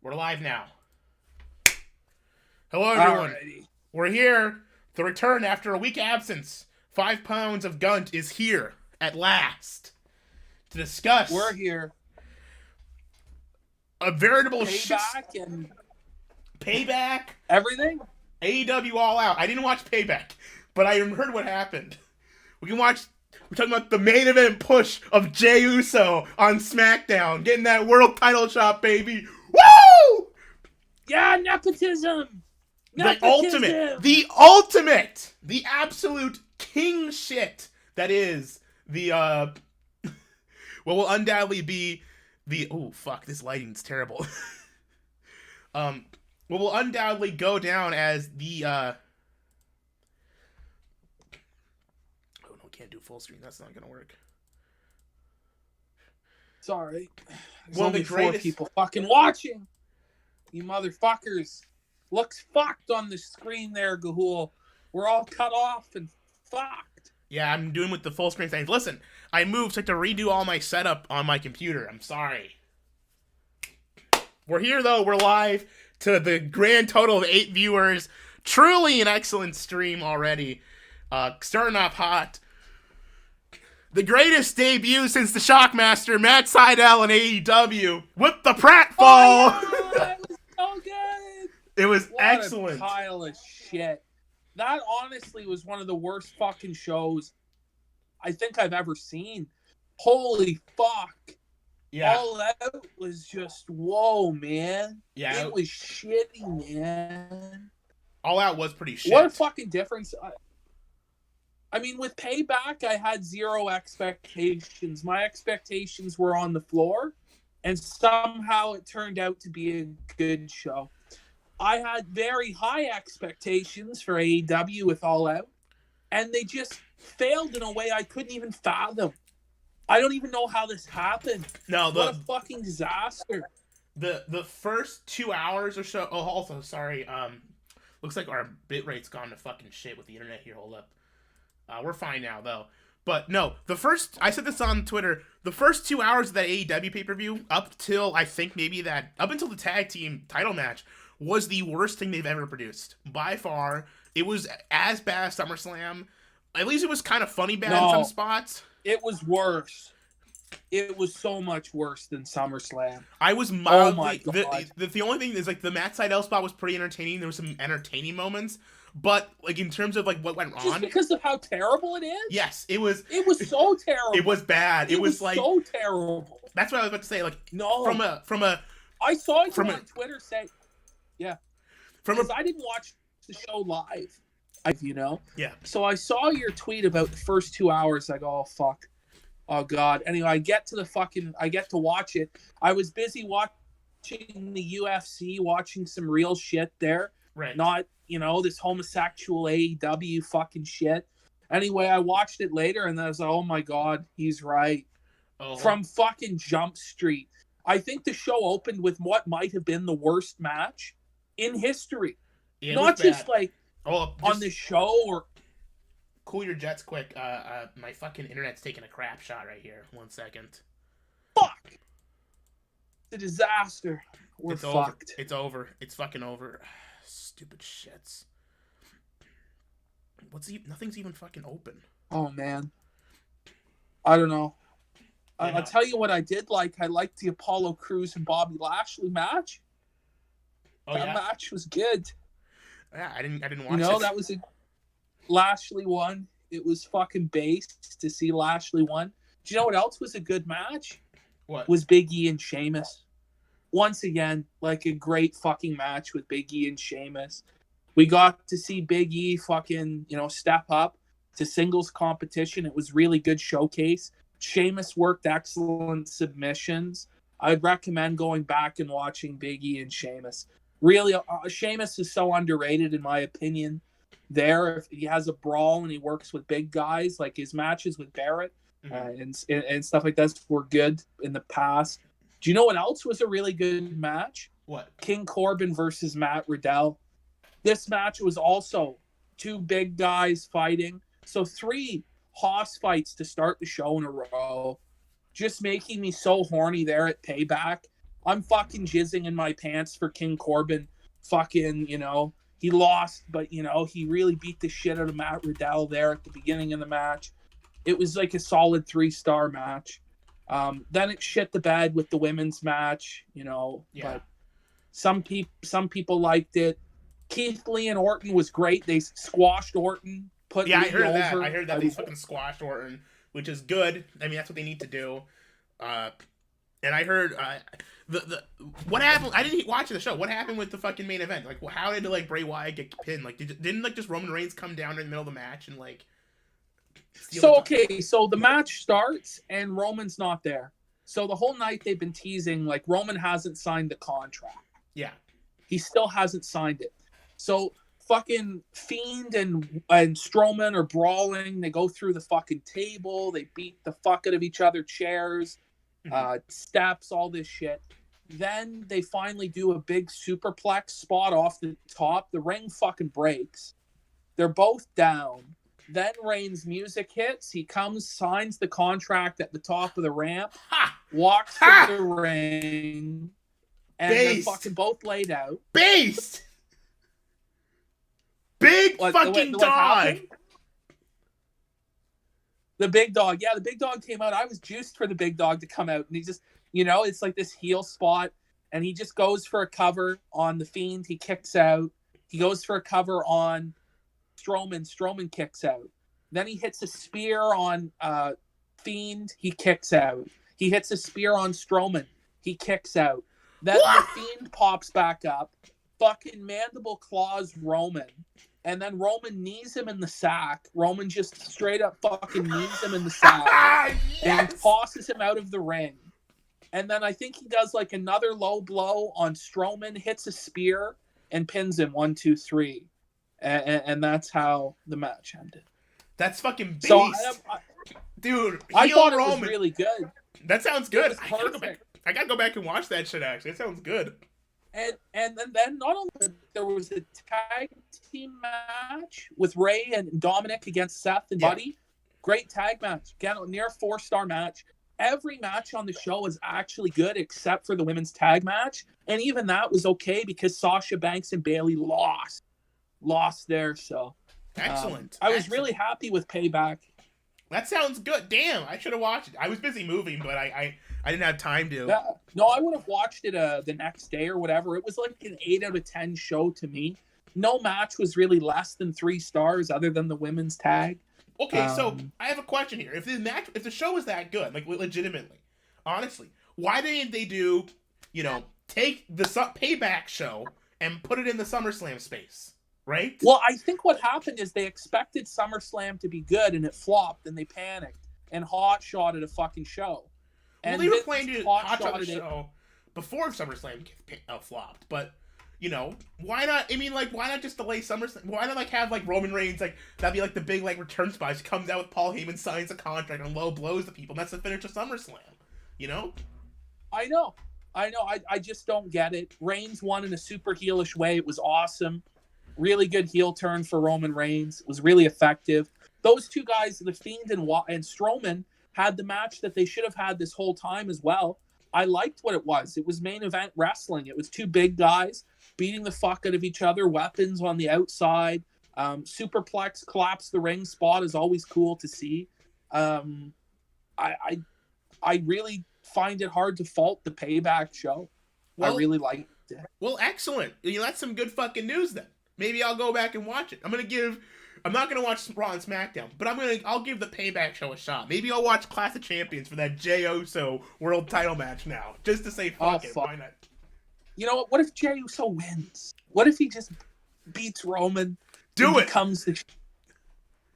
We're live now. Hello, everyone. Alrighty. We're here. The return after a week absence. 5 Pounds of Gunt is here at last to discuss. We're here. A veritable Payback and Payback. everything. AEW All Out. I didn't watch Payback, but I heard what happened. We're talking about the main event push of Jey Uso on SmackDown, getting that world title shot, baby. Woo! Yeah, nepotism. The ultimate, the absolute king shit that is the what will undoubtedly be the this lighting's terrible. What will undoubtedly go down as the can't do full screen. That's not gonna work. Sorry. There's Well, only the greatest... 4 people fucking watching. You motherfuckers. Looks fucked on the screen there, GAHOOLE. We're all cut off and fucked. Yeah, I'm doing with the full screen thing. Listen, I moved, so I had to redo all my setup on my computer. I'm sorry. We're here, though. We're live to the grand total of 8 viewers. Truly an excellent stream already. Starting off hot. The greatest debut since the Shockmaster, Matt Sydal and AEW, with the pratfall. Oh, yeah, it was so good. It was What excellent. A pile of shit. That honestly was one of the worst fucking shows I think I've ever seen. Holy fuck. Yeah. All Out was just, whoa, man. Yeah. It was shitty, man. All Out was pretty shit. What a fucking difference. I mean, with Payback, I had 0 expectations. My expectations were on the floor, and somehow it turned out to be a good show. I had very high expectations for AEW with All Out, and they just failed in a way I couldn't even fathom. I don't even know how this happened. No, what a fucking disaster. The first 2 hours or so. Oh, also, sorry. Looks like our bitrate's gone to fucking shit with the internet here. Hold up. We're fine now, though. But no, I said this on Twitter, the first 2 hours of that AEW pay-per-view, up until the tag team title match, was the worst thing they've ever produced. By far. It was as bad as SummerSlam. At least it was kind of funny bad in some spots. It was worse. It was so much worse than SummerSlam. I was mildly... Oh my God. The only thing is, like, the Matt Sydal spot was pretty entertaining. There were some entertaining moments. But, like, in terms of, like, what went Just on... because of how terrible it is? Yes, it was... It was so terrible. It was bad. It was like... so terrible. That's what I was about to say. Like, no. From a... I saw you on Twitter say... Yeah. Because I didn't watch the show live. Yeah. So I saw your tweet about the first 2 hours. I go, oh, fuck. Oh, God. Anyway, I get to watch it. I was busy watching the UFC, watching some real shit there. Right. Not, this homosexual AEW fucking shit. Anyway, I watched it later, and I was like, oh, my God, he's right. Oh. From fucking Jump Street. I think the show opened with what might have been the worst match in history. Yeah, not just like on the show or... Cool your jets quick. My fucking internet's taking a crap shot right here. 1 second. Fuck. It's a disaster. We're fucked. It's over. It's fucking over. Stupid shits. Nothing's even fucking open. Oh, man. I don't know. Yeah. I'll tell you what I did like. I liked the Apollo Crews and Bobby Lashley match. That match was good. Yeah, I didn't watch it. That was a... Lashley won. It was fucking based to see Lashley won. Do you know what else was a good match? What? Was Big E and Sheamus. Once again, like a great fucking match with Big E and Sheamus. We got to see Big E fucking, step up to singles competition. It was really good showcase. Sheamus worked excellent submissions. I'd recommend going back and watching Big E and Sheamus. Really, Sheamus is so underrated in my opinion. There, if he has a brawl and he works with big guys, like his matches with Barrett and stuff like that were good in the past. Do you know what else was a really good match? What? King Corbin versus Matt Riddell. This match was also 2 big guys fighting. So 3 hoss fights to start the show in a row. Just making me so horny there at Payback. I'm fucking jizzing in my pants for King Corbin. Fucking, he lost, but, he really beat the shit out of Matt Riddell there at the beginning of the match. It was like a solid 3-star match. Then it shit the bed with the women's match, but some people liked it. Keith Lee and Orton was great. They squashed Orton. I heard that. I heard that they fucking squashed Orton, which is good. I mean, that's what they need to do. And I heard what happened. I didn't watch the show. What happened with the fucking main event? Like, how did Bray Wyatt get pinned? Like, didn't just Roman Reigns come down in the middle of the match and So the match starts and Roman's not there. So the whole night they've been teasing Roman hasn't signed the contract. Yeah, he still hasn't signed it. So fucking Fiend and Strowman are brawling. They go through the fucking table. They beat the fuck out of each other, chairs, steps, all this shit. Then they finally do a big superplex spot off the top. The ring fucking breaks. They're both down. Then Reigns' music hits. He comes, signs the contract at the top of the ramp, walks to the ring, and they're fucking both laid out. Based! Big fucking dog! The big dog. Yeah, the big dog came out. I was juiced for the big dog to come out. And he just, it's like this heel spot. And he just goes for a cover on the Fiend. He kicks out. He goes for a cover on Strowman. Strowman kicks out. Then he hits a spear on Fiend. He kicks out. He hits a spear on Strowman. He kicks out. Then the Fiend pops back up. Fucking mandible claws Roman. And then Roman knees him in the sack. Roman just straight up fucking knees him in the sack. And tosses him out of the ring. And then I think he does another low blow on Strowman, hits a spear, and pins him 1, 2, 3. And that's how the match ended. That's fucking based. So dude, I thought it Roman was really good. That sounds good. Perfect. I gotta go back and watch that shit, actually. It sounds good. And then not only there was a tag team match with Ray and Dominic against Seth and Buddy. Great tag match. Again, near 4-star match. Every match on the show is actually good except for the women's tag match. And even that was okay because Sasha Banks and Bayley lost there. So excellent. I was really happy with Payback. That sounds good. Damn, I should have watched it. I was busy moving, but I didn't have time to. Yeah. No, I would have watched it the next day or whatever. It was an 8 out of 10 show to me. No match was really less than 3 stars other than the women's tag. Okay, so I have a question here. If the show is that good, legitimately, honestly, why didn't they do, take the Payback show and put it in the SummerSlam space? Right? Well, I think what happened is they expected SummerSlam to be good and it flopped and they panicked and hot-shotted a fucking show. And they were playing to hot-shot the show before SummerSlam flopped, but why not? I mean, why not just delay SummerSlam? Why not have Roman Reigns that'd be the big return spot? He comes out with Paul Heyman, signs a contract, and low blows the people. And that's the finish of SummerSlam. I know. I just don't get it. Reigns won in a super heelish way. It was awesome. Really good heel turn for Roman Reigns. It was really effective. Those two guys, The Fiend and Strowman, had the match that they should have had this whole time as well. I liked what it was. It was main event wrestling. It was two big guys beating the fuck out of each other, weapons on the outside. Superplex collapse the ring spot is always cool to see. I really find it hard to fault the Payback show. I really liked it. Well, excellent. That's some good fucking news then. Maybe I'll go back and watch it. I'm not gonna watch Raw and SmackDown, but I'll give the Payback show a shot. Maybe I'll watch Clash of Champions for that Jey Uso world title match now, just to say fuck it. Why not? You know what? What if Jey Uso wins? What if he just beats Roman? Do it.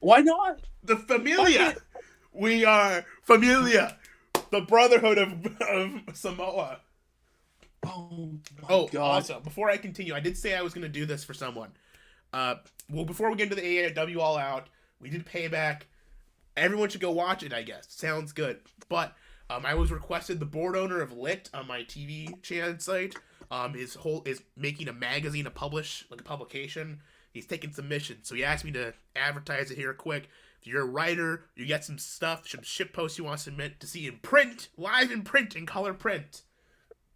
Why not? The Familia. We are Familia, the Brotherhood of Samoa. Oh my God. Also, before I continue, I did say I was going to do this for someone. Before we get into the AEW All Out, we did Payback. Everyone should go watch it, I guess. Sounds good. But I was requested, the board owner of Lit on my TV channel site is making a magazine to publish, a publication. He's taking submissions, so he asked me to advertise it here quick. If you're a writer, you get some stuff, some shit posts you want to submit to see in print, live in print, in color print.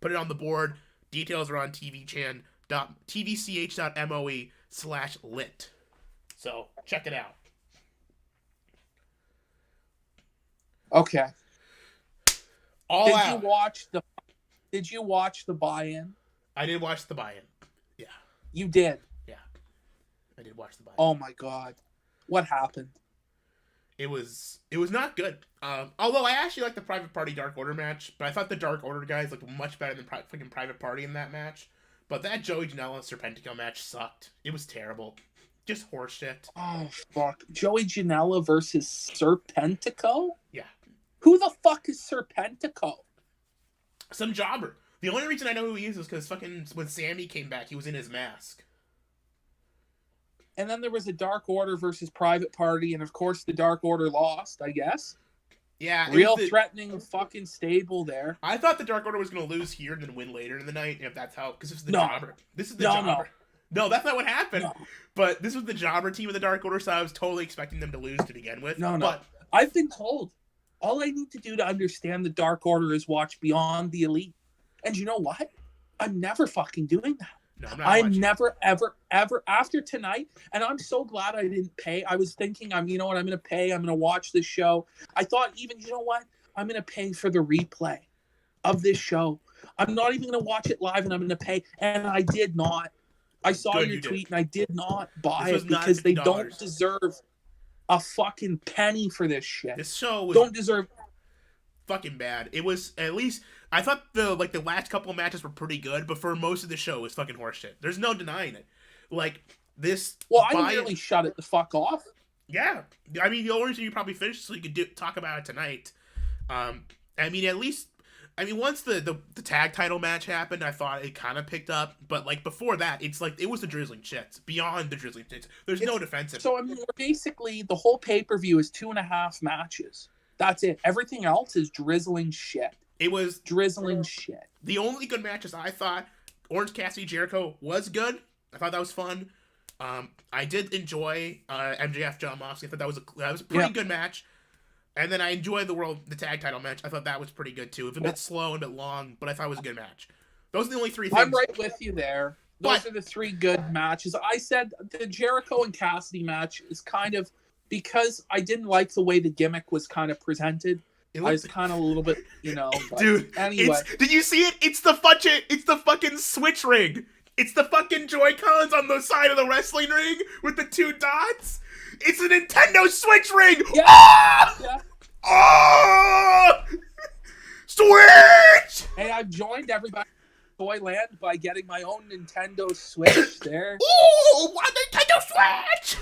Put it on the board. Details are on tvch.moe/lit. So check it out. Okay. All Did out. you watch the buy-in? I did watch the buy-in. Yeah. You did. Yeah. I did watch the buy-in. Oh my god. What happened? It was not good. Although I actually liked the Private Party Dark Order match, but I thought the Dark Order guys looked much better than fucking Private Party in that match. But that Joey Janela Serpentico match sucked. It was terrible. Just horseshit. Oh fuck. Joey Janela versus Serpentico? Yeah. Who the fuck is Serpentico? Some jobber. The only reason I know who he is because fucking when Sammy came back, he was in his mask. And then there was a Dark Order versus Private Party, and of course the Dark Order lost, I guess. Yeah. Real threatening fucking stable there. I thought the Dark Order was going to lose here and then win later in the night, if that's how... Because this is the jobber. This is the jobber. No, that's not what happened. No. But this was the jobber team of the Dark Order, so I was totally expecting them to lose to begin with. No. But I've been told. All I need to do to understand the Dark Order is watch Beyond the Elite. And you know what? I'm never fucking doing that. No, I'm never, ever, ever after tonight. And I'm so glad I didn't pay. I was thinking, you know what? I'm going to pay. I'm going to watch this show. I thought even, you know what? I'm going to pay for the replay of this show. I'm not even going to watch it live, and I'm going to pay. And I did not. I saw your tweet, and I did not buy it because they don't deserve a fucking penny for this shit. This show was don't deserve fucking bad. It was at least I thought the last couple of matches were pretty good, but for most of the show it was fucking horseshit. There's no denying it. Like this. Well, I nearly shut it the fuck off. Yeah, I mean the only reason you probably finished so you could talk about it tonight. I mean at least. I mean, once the tag title match happened, I thought it kind of picked up. But, like, before that, it's like, it was the drizzling shits. Beyond the drizzling shits. There's no defensive. So, I mean, basically, the whole pay-per-view is 2.5 matches. That's it. Everything else is drizzling shit. It was... drizzling shit. The only good matches I thought, Orange Cassidy Jericho was good. I thought that was fun. I did enjoy MJF John Moxley. I thought that was a pretty good match. And then I enjoyed the tag title match. I thought that was pretty good, too. It was a bit slow and a bit long, but I thought it was a good match. Those are the only three things. I'm right with you there. Those are the three good matches. I said the Jericho and Cassidy match is kind of, because I didn't like the way the gimmick was kind of presented. I was kind of a little bit, but dude, anyway. Did you see it? It's the fucking switch ring. It's the fucking Joy-Cons on the side of the wrestling ring with the 2 dots. It's a Nintendo Switch ring! Yeah. Ah! Yeah. Oh! Switch! Hey, I've joined everybody in Toyland by getting my own Nintendo Switch there. Ooh, a Nintendo Switch!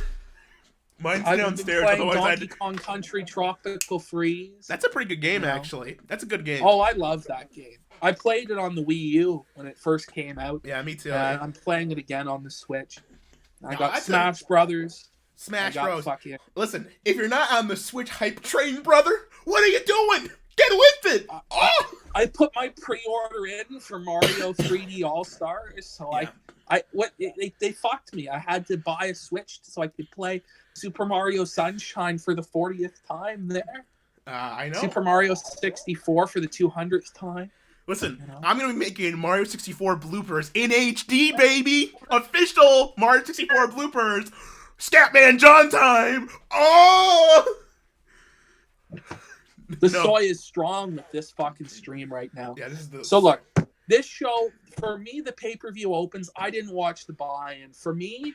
Mine's downstairs, otherwise Donkey Kong Country Tropical Freeze. That's a pretty good game, actually. That's a good game. Oh, I love that game. I played it on the Wii U when it first came out. Yeah, me too. I'm playing it again on the Switch. I got Smash Brothers. Smash Bros. Listen, if you're not on the Switch hype train, brother, what are you doing? Get with it! I put my pre-order in for Mario 3D All-Stars, so they fucked me. I had to buy a Switch so I could play Super Mario Sunshine for the 40th time there. I know. Super Mario 64 for the 200th time. Listen, I'm going to be making Mario 64 bloopers in HD, baby! Official Mario 64 bloopers! Scatman John time! Oh! The soy is strong with this fucking stream right now. Yeah, this is the... So look, this show, for me, the pay-per-view opens. I didn't watch the buy-in. For me,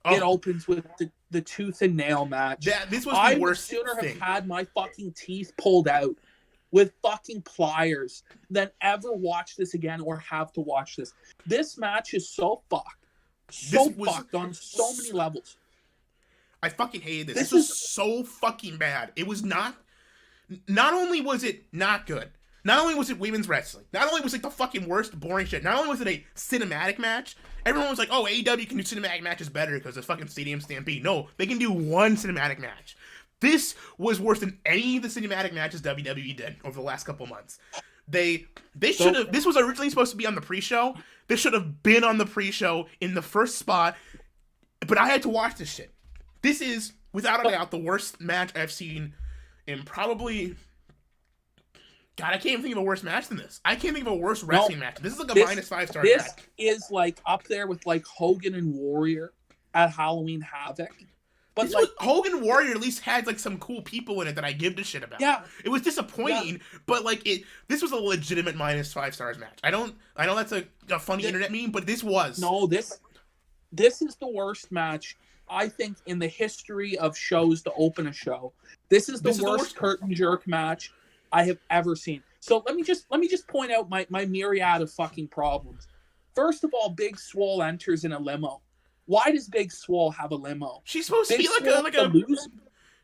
it opens with the tooth and nail match. This was the worst thing. I would sooner have had my fucking teeth pulled out with fucking pliers than ever watch this again or have to watch this. This match is so fucked. Fucked on so many levels. I fucking hated this. This was so fucking bad. It was not only was it not good, not only was it women's wrestling, not only was it the fucking worst, boring shit, not only was it a cinematic match, everyone was like, oh, AEW can do cinematic matches better because it's fucking Stadium Stampede. No, they can do one cinematic match. This was worse than any of the cinematic matches WWE did over the last couple months. They should have, this was originally supposed to be on the pre-show. This should have been on the pre-show in the first spot, but I had to watch this shit. This is, without a doubt, the worst match I've seen in probably God, I can't even think of a worse match than this. I can't think of a worse wrestling match. This is like a minus 5-star This match. is like up there with like Hogan and Warrior at Halloween Havoc. But This like Hogan Warrior at least had like some cool people in it that I give a shit about. Yeah. It was disappointing, but like this was a legitimate minus 5 stars match. I know that's a funny internet meme, but this was. No, this is the worst match I think in the history of shows to open a show. This is the worst curtain jerk match I have ever seen. So let me just point out my myriad of fucking problems. First of all, Big Swole enters in a limo. Why does Big Swole have a limo? She's supposed to be like a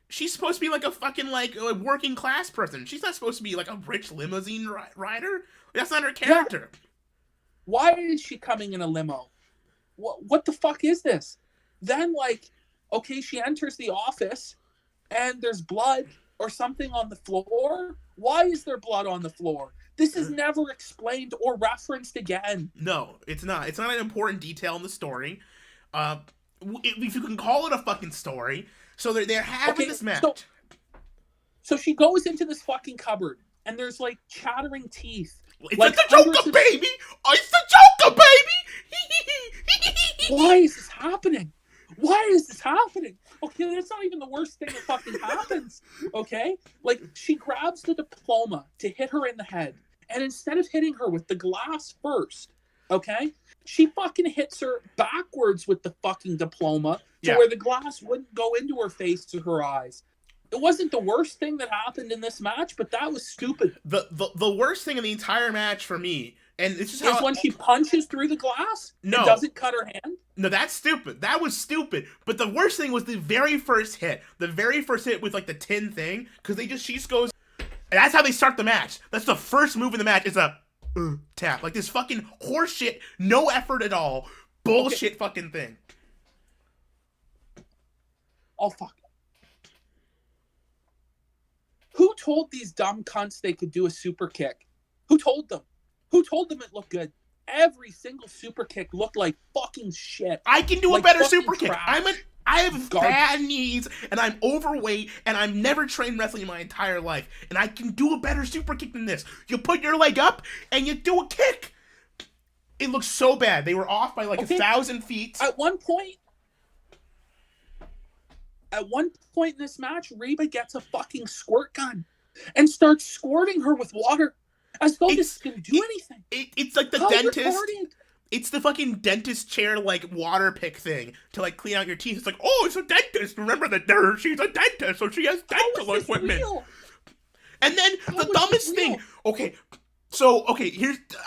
she's supposed to be like a fucking like a working class person. She's not supposed to be like a rich limousine rider. That's not her character. Yeah. Why is she coming in a limo? What the fuck is this? Then like, okay, she enters the office and there's blood or something on the floor. Why is there blood on the floor? This is never explained or referenced again. No, it's not. It's not an important detail in the story. If you can call it a fucking story. So they're having this match. So she goes into this fucking cupboard and there's like chattering teeth. It's like the Joker, baby! It's the Joker, baby! Why is this happening? Why is this happening? Okay, that's not even the worst thing that fucking happens. Okay? Like, she grabs the diploma to hit her in the head. And instead of hitting her with the glass first, okay, she fucking hits her backwards with the fucking diploma to where the glass wouldn't go into her face or her eyes. It wasn't the worst thing that happened in this match, but that was stupid. The worst thing in the entire match for me, and it's just is when she punches through the glass and doesn't cut her hand. No, that's stupid. That was stupid. But the worst thing was the very first hit. The very first hit with like the tin thing, because she just goes, and that's how they start the match. That's the first move in the match. It's a tap, like this fucking horse shit, no effort at all, bullshit fucking thing. Oh fuck. Who told these dumb cunts they could do a super kick? Who told them? Who told them it looked good? Every single super kick looked like fucking shit. I can do a better super kick. I have bad knees, and I'm overweight, and I've never trained wrestling in my entire life, and I can do a better super kick than this. You put your leg up, and you do a kick. It looks so bad. They were off by like 1,000 feet. At one point in this match, Reba gets a fucking squirt gun and starts squirting her with water. As though this can do anything. It's like the dentist. Retarded. It's the fucking dentist chair, like, water pick thing to, like, clean out your teeth. It's like, oh, it's a dentist. Remember that she's a dentist, so she has dental equipment. Real? And then the dumbest thing. Okay,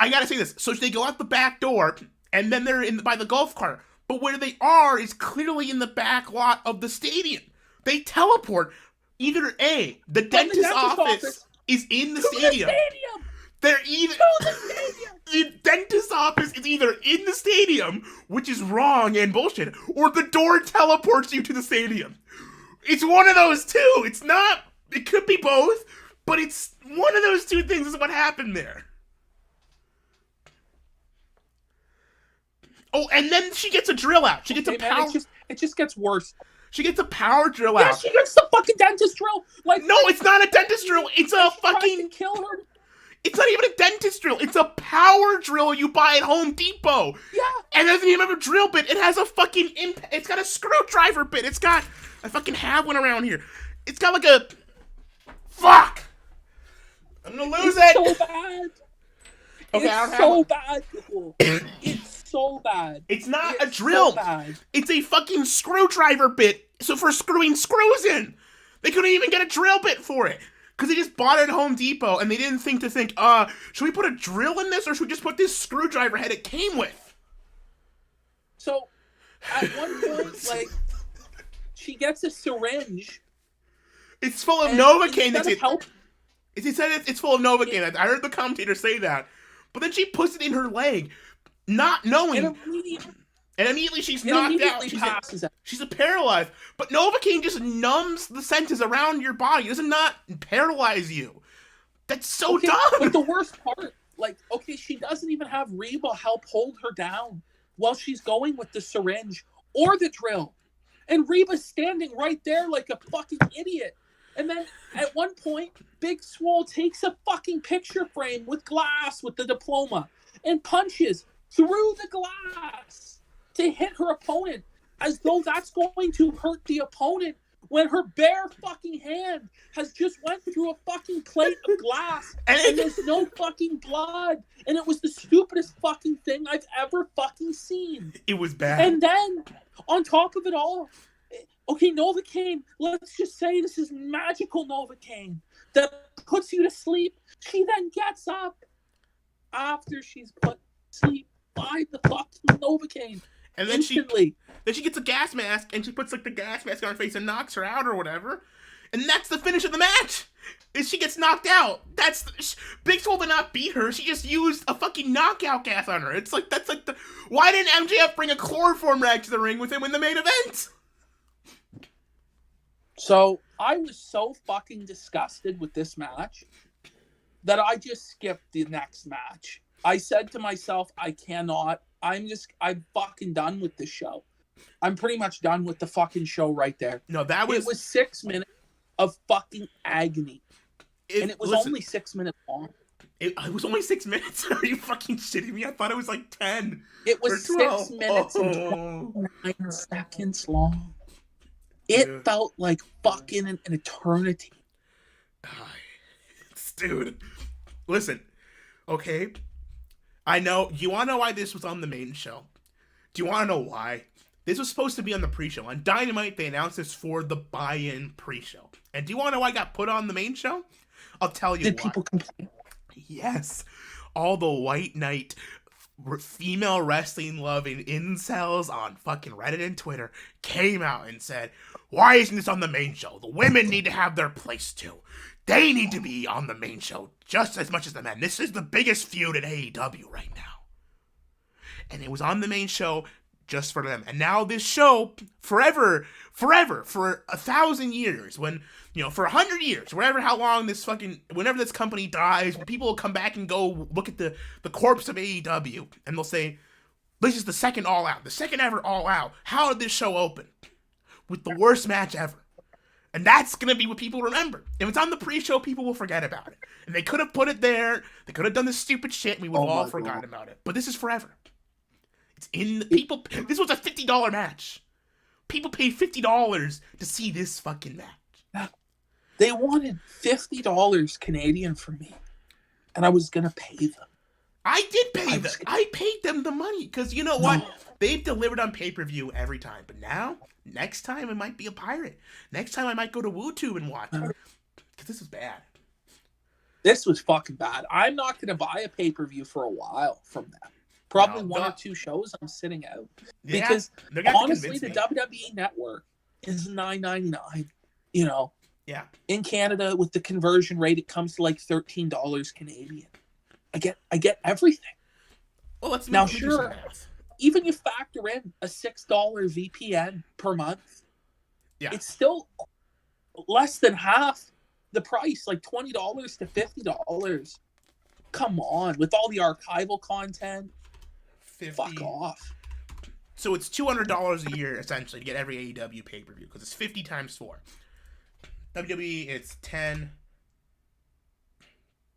I gotta say this. So they go out the back door, and then they're by the golf cart. But where they are is clearly in the back lot of the stadium. They teleport. Either A, the dentist's office is in the stadium. They're either the dentist's office is either in the stadium, which is wrong and bullshit, or the door teleports you to the stadium. It's one of those two. It's not. It could be both, but it's one of those two things is what happened there. Oh, and then she gets a drill out. She gets a power. It just gets worse. She gets a power drill out. Yeah, she gets the fucking dentist drill. Like, no, it's not a dentist drill. It's a fucking kill her. It's not even a dentist drill. It's a power drill you buy at Home Depot. Yeah. And it doesn't even have a drill bit. It has a fucking it's got a screwdriver bit. I fucking have one around here. It's got like a fuck. I'm gonna lose it. So bad. Okay, it's so bad. It's so bad. It's not a drill. So bad. It's a fucking screwdriver bit. So for screwing screws in. They couldn't even get a drill bit for it. Because they just bought it at Home Depot, and they didn't think, should we put a drill in this, or should we just put this screwdriver head it came with? So, at one point, like, she gets a syringe. It's full of Novocaine. It said it's full of Novocaine. I heard the commentator say that. But then she puts it in her leg, not knowing. And immediately she's knocked out. She's paralyzed. But Novocaine just numbs the senses around your body. It does not paralyze you. That's so dumb. But the worst part, like, she doesn't even have Reba help hold her down while she's going with the syringe or the drill. And Reba's standing right there like a fucking idiot. And then at one point, Big Swole takes a fucking picture frame with glass with the diploma and punches through the glass to hit her opponent as though that's going to hurt the opponent when her bare fucking hand has just went through a fucking plate of glass and there's no fucking blood. And it was the stupidest fucking thing I've ever fucking seen. It was bad. And then, on top of it all, okay, Novocaine, let's just say this is magical Novocaine that puts you to sleep. She then gets up after she's put to sleep by the fucking Novocaine. And then instantly. She gets a gas mask, and she puts like the gas mask on her face and knocks her out or whatever. And that's the finish of the match. Is she gets knocked out. Big Swole did not beat her. She just used a fucking knockout gas on her. It's like, that's like the... Why didn't MJF bring a chloroform rag to the ring with him in the main event? So, I was so fucking disgusted with this match that I just skipped the next match. I said to myself, I'm fucking done with this show. I'm pretty much done with the fucking show right there. No, it was 6 minutes of fucking agony. And it was only 6 minutes long. It was only 6 minutes? Are you fucking shitting me? I thought it was like 10. It was 6 minutes and 29 seconds long. It felt like fucking an eternity. Dude, listen, okay? I know, you want to know why this was on the main show? Do you want to know why? This was supposed to be on the pre-show. On Dynamite, they announced this for the buy-in pre-show. And do you want to know why it got put on the main show? I'll tell you why. Did people complain? Yes. All the white knight, female wrestling loving incels on fucking Reddit and Twitter came out and said, why isn't this on the main show? The women need to have their place too. They need to be on the main show just as much as the men. This is the biggest feud in AEW right now. And it was on the main show just for them. And now this show, forever, for 1,000 years, when, for 100 years, whenever this company dies, people will come back and go look at the corpse of AEW, and they'll say, this is the second All Out, the second ever All Out. How did this show open? With the worst match ever. And that's going to be what people remember. If it's on the pre-show, people will forget about it. And they could have put it there, they could have done this stupid shit, and we would have all forgotten about it. But this is forever. This was a $50 match. People paid $50 to see this fucking match. They wanted $50 Canadian from me, and I was gonna pay them. I did pay them. I paid them the money because you know what? They've delivered on pay-per-view every time. But now, next time it might be a pirate. Next time I might go to WooTube and watch it because this is bad. This was fucking bad. I'm not gonna buy a pay-per-view for a while from them. Probably one or two shows I'm sitting out. Because honestly, the WWE Network is $9.99. Yeah. In Canada, with the conversion rate, it comes to like $13 Canadian. I get everything. Well, let's now sure. Even you factor in a $6 VPN per month. Yeah. It's still less than half the price, like $20 to $50. Come on, with all the archival content. 50. Fuck off. So it's $200 a year essentially to get every AEW pay-per-view because it's 50 times 4. WWE, it's 10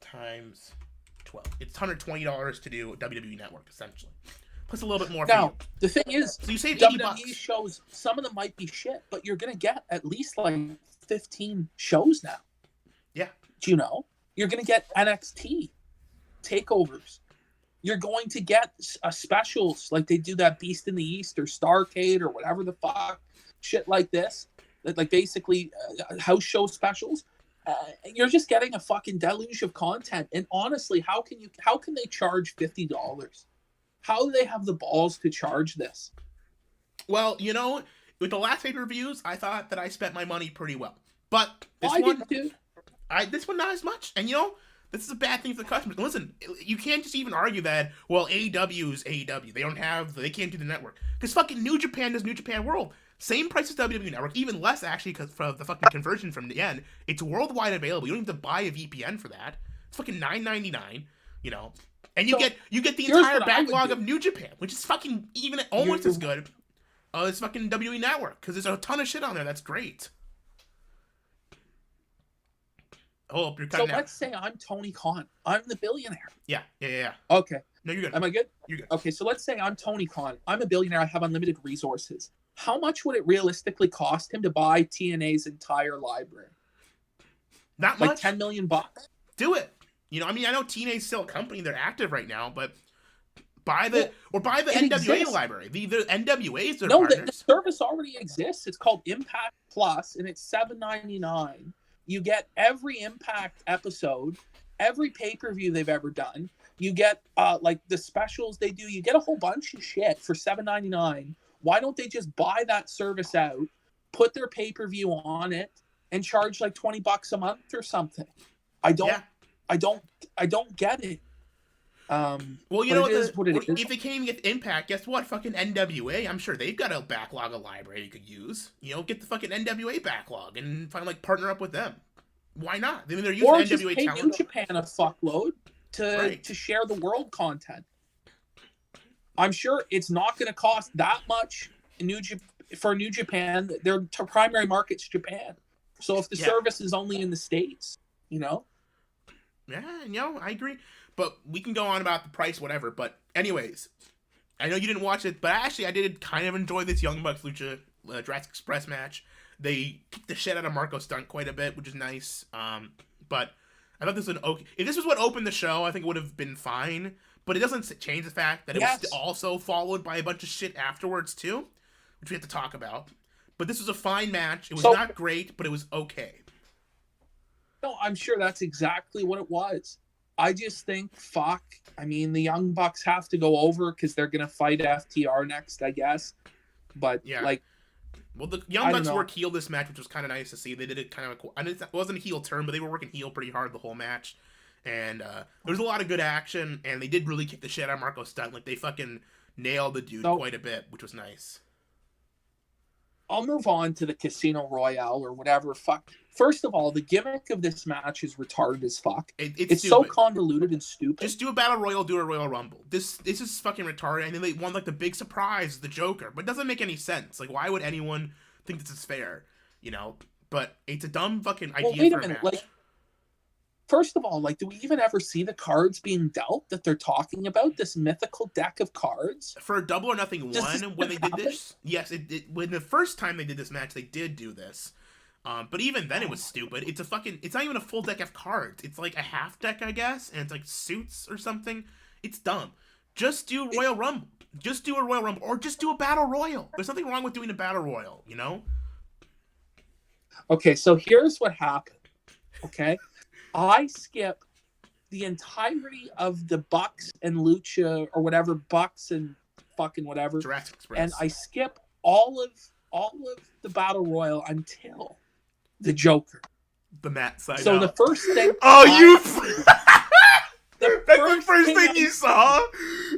times 12. It's $120 to do WWE Network essentially, plus a little bit more. Now the thing is, so you save WWE shows. Some of them might be shit, but you're gonna get at least like 15 shows now. Yeah. Do you know? You're gonna get NXT takeovers. You're going to get specials like they do that Beast in the East or Starrcade or whatever the fuck shit like this, like basically house show specials. You're just getting a fucking deluge of content. And honestly, how can they charge $50? How do they have the balls to charge this? Well, with the last pay-per-views, I thought that I spent my money pretty well, but this one not as much. And this is a bad thing for the customers. Listen, you can't just even argue that, well, AEW is AEW. They can't do the network. Because fucking New Japan does New Japan World. Same price as WWE Network, even less actually because for the fucking conversion from the end. It's worldwide available. You don't have to buy a VPN for that. It's fucking $9.99, And you get the entire backlog of New Japan, which is fucking even almost as good as fucking WWE Network. Because there's a ton of shit on there that's great. Oh, you're So cutting out. let's say I'm Tony Khan. I'm the billionaire. Yeah. Okay. No, you're good. Am I good? You're good. Okay, so let's say I'm Tony Khan. I'm a billionaire. I have unlimited resources. How much would it realistically cost him to buy TNA's entire library? Not Like much. $10 million. Do it. You know, I mean, I know TNA's still a company. They're active right now, but buy the NWA exists. library. The NWA's their No, partners. the service already exists. It's called Impact Plus, and it's $7.99. You get every Impact episode, every pay-per-view they've ever done. You get like the specials they do. You get a whole bunch of shit for $7.99. Why don't they just buy that service out, put their pay-per-view on it, and charge like $20 a month or something? I don't get it. Well, you know what? It is. If they can't even get Impact, guess what? Fucking NWA. I'm sure they've got a backlog of library you could use. You know, get the fucking NWA backlog and like partner up with them. Why not? I mean, they're using or NWA just pay talent. New Japan a fuckload to share the world content. I'm sure it's not going to cost that much for New Japan. Their primary market's Japan. So if the service is only in the States, you know? Yeah, I agree. But we can go on about the price, whatever. But anyways, I know you didn't watch it, but actually I did kind of enjoy this Young Bucks Lucha Jurassic Express match. They kicked the shit out of Marco Stunt quite a bit, which is nice. But I thought this was an okay. If this was what opened the show, I think it would have been fine. But it doesn't change the fact that it was also followed by a bunch of shit afterwards too, which we have to talk about. But this was a fine match. It was not great, but it was okay. No, I'm sure that's exactly what it was. I just think, I mean, the Young Bucks have to go over because they're going to fight FTR next, I guess. But, well, the Young Bucks worked heel this match, which was kind of nice to see. They did it kind of, and it wasn't a heel turn, but they were working heel pretty hard the whole match. And there was a lot of good action, and they did really kick the shit out of Marco Stunt. Like, they fucking nailed the dude quite a bit, which was nice. I'll move on to the Casino Royale or whatever. First of all, the gimmick of this match is retarded as fuck. It's so convoluted and stupid. Just do a Battle Royal, do a Royal Rumble. This is fucking retarded. And then they won like the big surprise, the Joker. But it doesn't make any sense. Like, why would anyone think this is fair? You know? But it's a dumb fucking idea for a match. Like, first of all, like, do we even ever see the cards being dealt that they're talking about? This mythical deck of cards? For Double or Nothing 1, when they did this, yes, when the first time they did this match, they did do this. But even then, it was stupid. It's not even a full deck of cards. It's like a half deck, I guess, and it's like suits or something. It's dumb. Just do Royal Rumble. Just do a Royal Rumble, or just do a Battle Royal. There's nothing wrong with doing a Battle Royal, you know? Okay, so here's what happened. Okay, I skip the entirety of the Bucks and Lucha or whatever, Bucks and fucking whatever, Jurassic Express, and I skip all of the Battle Royal until the Joker. The mat side. So the first thing. That's the first thing you saw.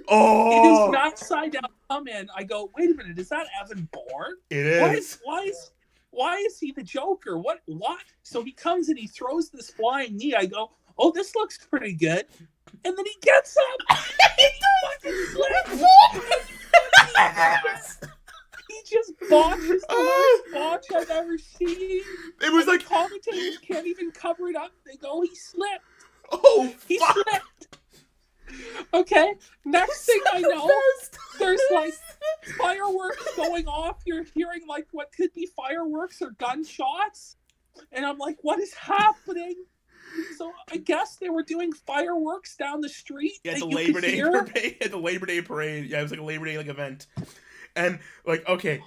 Oh, it is not side down. Come in. I go. Wait a minute. Is that Evan Bourne? It is. Why is he the Joker? What? So he comes and he throws this flying knee. I go, oh, this looks pretty good. And then he gets up. And he just botches the worst botch I've ever seen. It was like commentators can't even cover it up. They go, he slipped. Oh, he slipped. Okay. Next thing I know, there's like fireworks going off. You're hearing like what could be fireworks or gunshots, and I'm like, what is happening? So I guess they were doing fireworks down the street. Yeah, the Labor Day parade. At the Labor Day parade. Yeah, it was like a Labor Day event. And like, okay,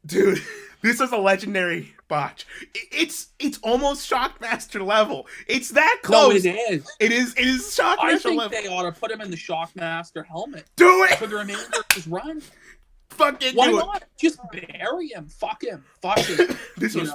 dude, this is a legendary botch. It's almost Shockmaster level. It's that close. No, it is. It is Shockmaster level. I think they ought to put him in the Shockmaster helmet. Do it for the remainder of his run. Fucking why do not? It. Just bury him. Fuck him. This was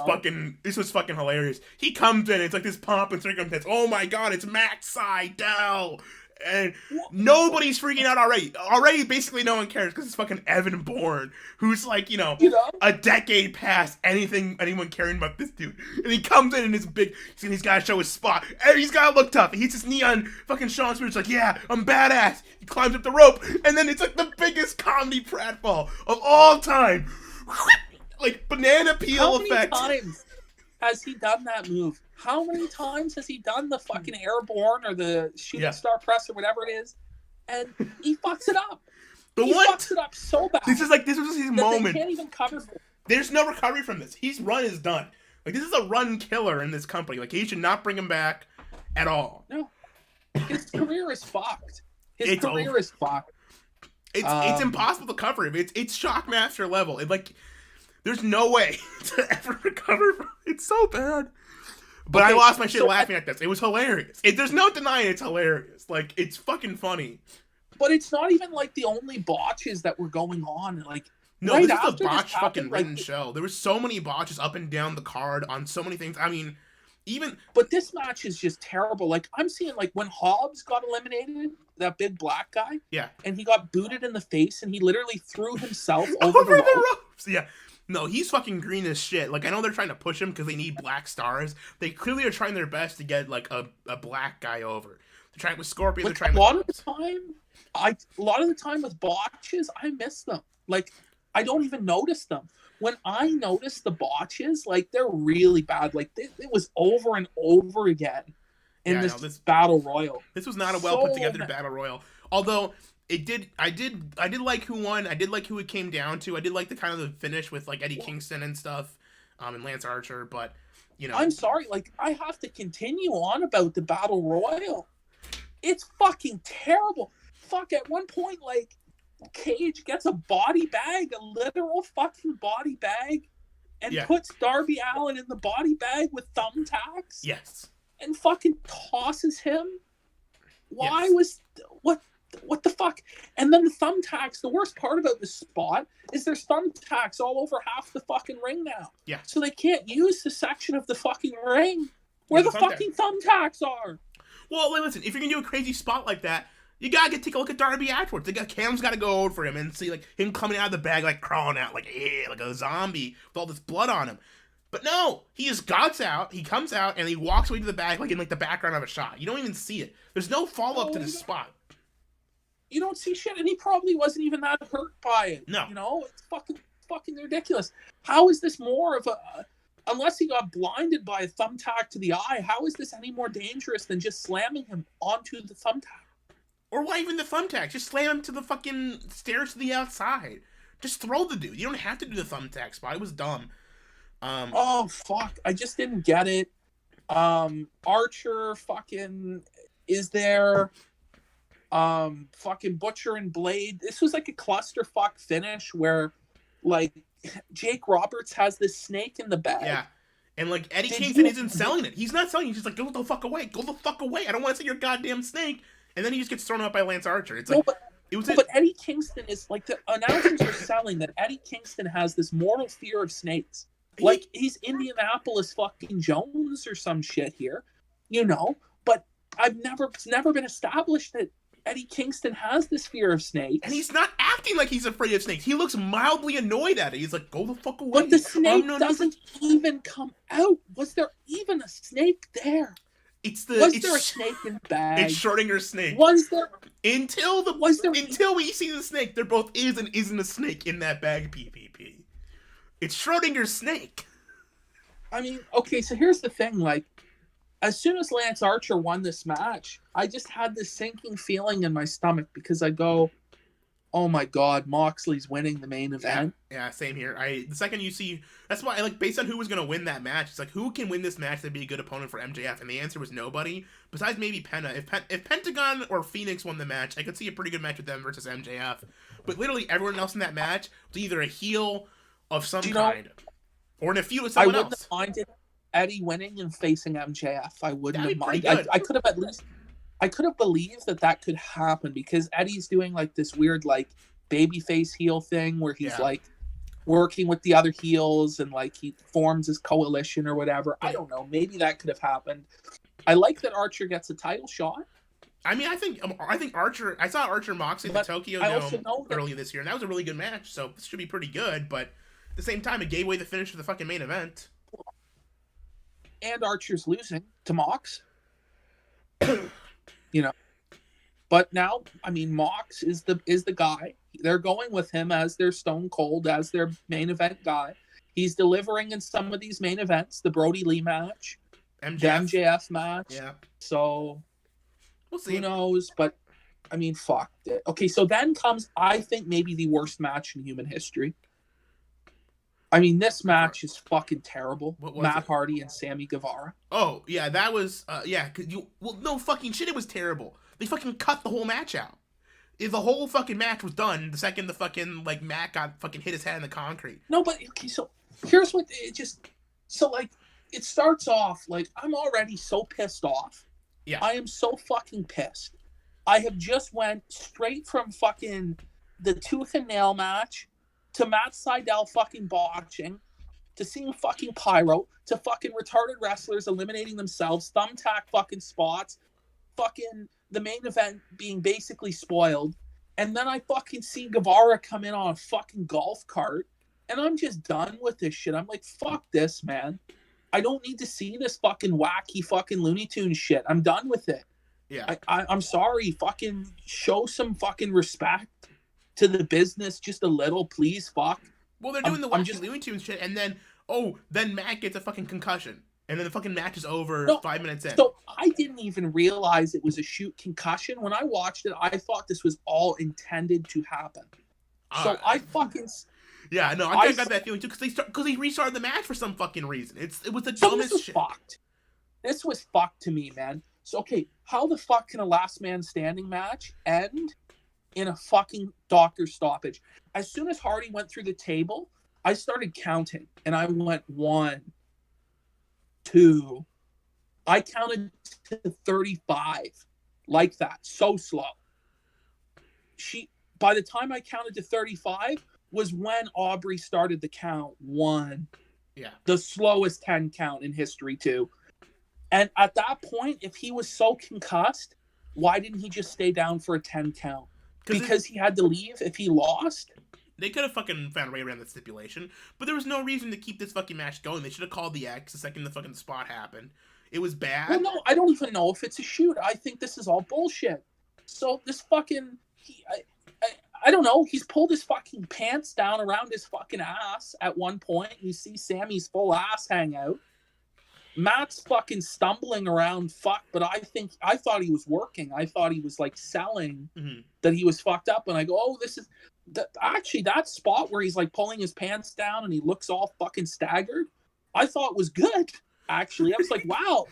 fucking hilarious. He comes in, it's like this pomp and circumstance. Oh my god, it's Matt Sydal. And nobody's freaking out already. Already, basically, no one cares because it's fucking Evan Bourne, who's like, you know, a decade past anyone caring about this dude. And he comes in his big, he's got to show his spot. And he's got to look tough. He's this neon fucking Sean Spears, like, yeah, I'm badass. He climbs up the rope, and then it's like the biggest comedy pratfall of all time. Like banana peel effect. has he done that move? How many times has he done the fucking airborne or the shooting star press or whatever it is? And he fucks it up. He fucks it up so bad. This was his moment. They can't even cover for it. There's no recovery from this. His run is done. Like, this is a run killer in this company. Like, he should not bring him back at all. No. His career is fucked. His career is fucked. It's impossible to cover him. It's Shockmaster level. There's no way to ever recover from it. It's so bad. But I lost my shit laughing at this. It was hilarious. There's no denying it's hilarious. Like, it's fucking funny. But it's not even like the only botches that were going on. Like, no, this is a botch fucking written show. There were so many botches up and down the card on so many things. I mean, But this match is just terrible. Like, I'm seeing, like, when Hobbs got eliminated, that big black guy. Yeah. And he got booted in the face, and he literally threw himself over the ropes. Yeah. No, he's fucking green as shit. Like, I know they're trying to push him because they need black stars. They clearly are trying their best to get, like, a black guy over. They're trying with Scorpion. Like, they're trying a lot of the time with botches, I miss them. Like, I don't even notice them. When I notice the botches, like, they're really bad. Like, it was over and over again in this battle royal. This was not a well put together battle royal. Although I did like who won. I did like who it came down to. I did like the kind of the finish with like Eddie Kingston and stuff, and Lance Archer. But you know, I'm sorry. Like, I have to continue on about the battle royal. It's fucking terrible. Fuck. At one point, like, Cage gets a body bag, a literal fucking body bag, and puts Darby Allin in the body bag with thumbtacks. Yes. And fucking tosses him. Why was what the fuck? And then the thumbtacks. The worst part about this spot is there's thumbtacks all over half the fucking ring now. Yeah. So they can't use the section of the fucking ring where the fucking thumbtacks are. Well, listen. If you're gonna do a crazy spot like that, you gotta take a look at Darby afterwards. Cam's gotta go over for him and see like him coming out of the bag, like crawling out, like a zombie with all this blood on him. But no, he just guts out. He comes out and he walks away to the bag, like in like the background of a shot. You don't even see it. There's no follow up to this spot. You don't see shit, and he probably wasn't even that hurt by it. No, you know, it's fucking ridiculous. How is this more of a? Unless he got blinded by a thumbtack to the eye, how is this any more dangerous than just slamming him onto the thumbtack? Or why even the thumbtack? Just slam him to the fucking stairs to the outside. Just throw the dude. You don't have to do the thumbtack spot. It was dumb. Oh fuck! I just didn't get it. Archer fucking is there. Fucking Butcher and Blade. This was like a clusterfuck finish where, like, Jake Roberts has this snake in the bag. Yeah. And, like, Eddie Kingston isn't selling it. He's not selling it. He's just like, go the fuck away. Go the fuck away. I don't want to see your goddamn snake. And then he just gets thrown out by Lance Archer. It's like, but Eddie Kingston is, like, the announcers are selling that Eddie Kingston has this mortal fear of snakes. Like, he's Indianapolis fucking Jones or some shit here, you know? But it's never been established that Eddie Kingston has this fear of snakes. And he's not acting like he's afraid of snakes. He looks mildly annoyed at it. He's like, go the fuck away. But the snake doesn't even come out. Was there even a snake there? Was there a snake in the bag? It's Schrodinger's snake. Was there? Until we see the snake, there both is and isn't a snake in that bag, PPP. It's Schrodinger's snake. I mean, okay, so here's the thing, like, as soon as Lance Archer won this match, I just had this sinking feeling in my stomach because I go, oh my God, Moxley's winning the main event. Yeah, same here. The second you see, that's why I like based on who was going to win that match. It's like, who can win this match that'd be a good opponent for MJF? And the answer was nobody besides maybe Penta. If Pentagon or Phoenix won the match, I could see a pretty good match with them versus MJF. But literally everyone else in that match was either a heel of some kind or in a feud with someone else. I wouldn't have minded Eddie winning and facing MJF. I wouldn't have minded. I could have believed that could happen because Eddie's doing like this weird like babyface heel thing where he's like working with the other heels and like he forms his coalition or whatever. I don't know. Maybe that could have happened. I like that Archer gets a title shot. I mean, I think Archer. I saw Archer Moxley at the Tokyo Dome earlier this year, and that was a really good match. So this should be pretty good. But at the same time, it gave away the finish of the fucking main event. And Archer's losing to Mox. You know. But now, I mean, Mox is the guy. They're going with him as their Stone Cold, as their main event guy. He's delivering in some of these main events, the Brody Lee match, the MJF match. Yeah. So We'll see. who knows? But I mean, fuck it. Okay, so then comes, I think, maybe the worst match in human history. I mean, this match is fucking terrible. Matt Hardy and Sammy Guevara. Oh, yeah, that was, no fucking shit, it was terrible. They fucking cut the whole match out. The whole fucking match was done the second the fucking, like, Matt got fucking hit his head in the concrete. No, but, okay, so here's what it just, so, like, it starts off, like, I'm already so pissed off. Yeah. I am so fucking pissed. I have just went straight from fucking the tooth and nail match to Matt Sydal fucking botching, to seeing fucking pyro, to fucking retarded wrestlers eliminating themselves, thumbtack fucking spots, fucking the main event being basically spoiled, and then I fucking see Guevara come in on a fucking golf cart, and I'm just done with this shit. I'm like, fuck this, man. I don't need to see this fucking wacky fucking Looney Tunes shit. I'm done with it. Yeah. I'm sorry. Fucking show some fucking respect to the business just a little, please. Fuck. Well, they're doing the wacky Looney Tunes shit, and then Matt gets a fucking concussion, and then the fucking match is over 5 minutes in. So I didn't even realize it was a shoot concussion. When I watched it, I thought this was all intended to happen. So I fucking... Yeah, no, I got that feeling too, because he restarted the match for some fucking reason. It was the dumbest shit. This was fucked to me, man. So, okay, how the fuck can a last man standing match end in a fucking doctor stoppage? As soon as Hardy went through the table, I started counting, and I went 1, 2. I counted to 35, like that, so slow. By the time I counted to 35 was when Aubrey started the count. 1. Yeah. The slowest 10 count in history, too. And at that point, if he was so concussed, why didn't he just stay down for a 10 count? Because he had to leave if he lost? They could have fucking found a way around the stipulation, but there was no reason to keep this fucking match going. They should have called the X the second the fucking spot happened. It was bad. Well, no, I don't even know if it's a shoot. I think this is all bullshit. So this fucking... I don't know. He's pulled his fucking pants down around his fucking ass at one point. You see Sammy's full ass hang out. Matt's fucking stumbling around, but I thought he was working. I thought he was like selling that he was fucked up. And I go, oh, this is actually that spot where he's like pulling his pants down and he looks all fucking staggered. I thought was good. Actually, I was like, wow,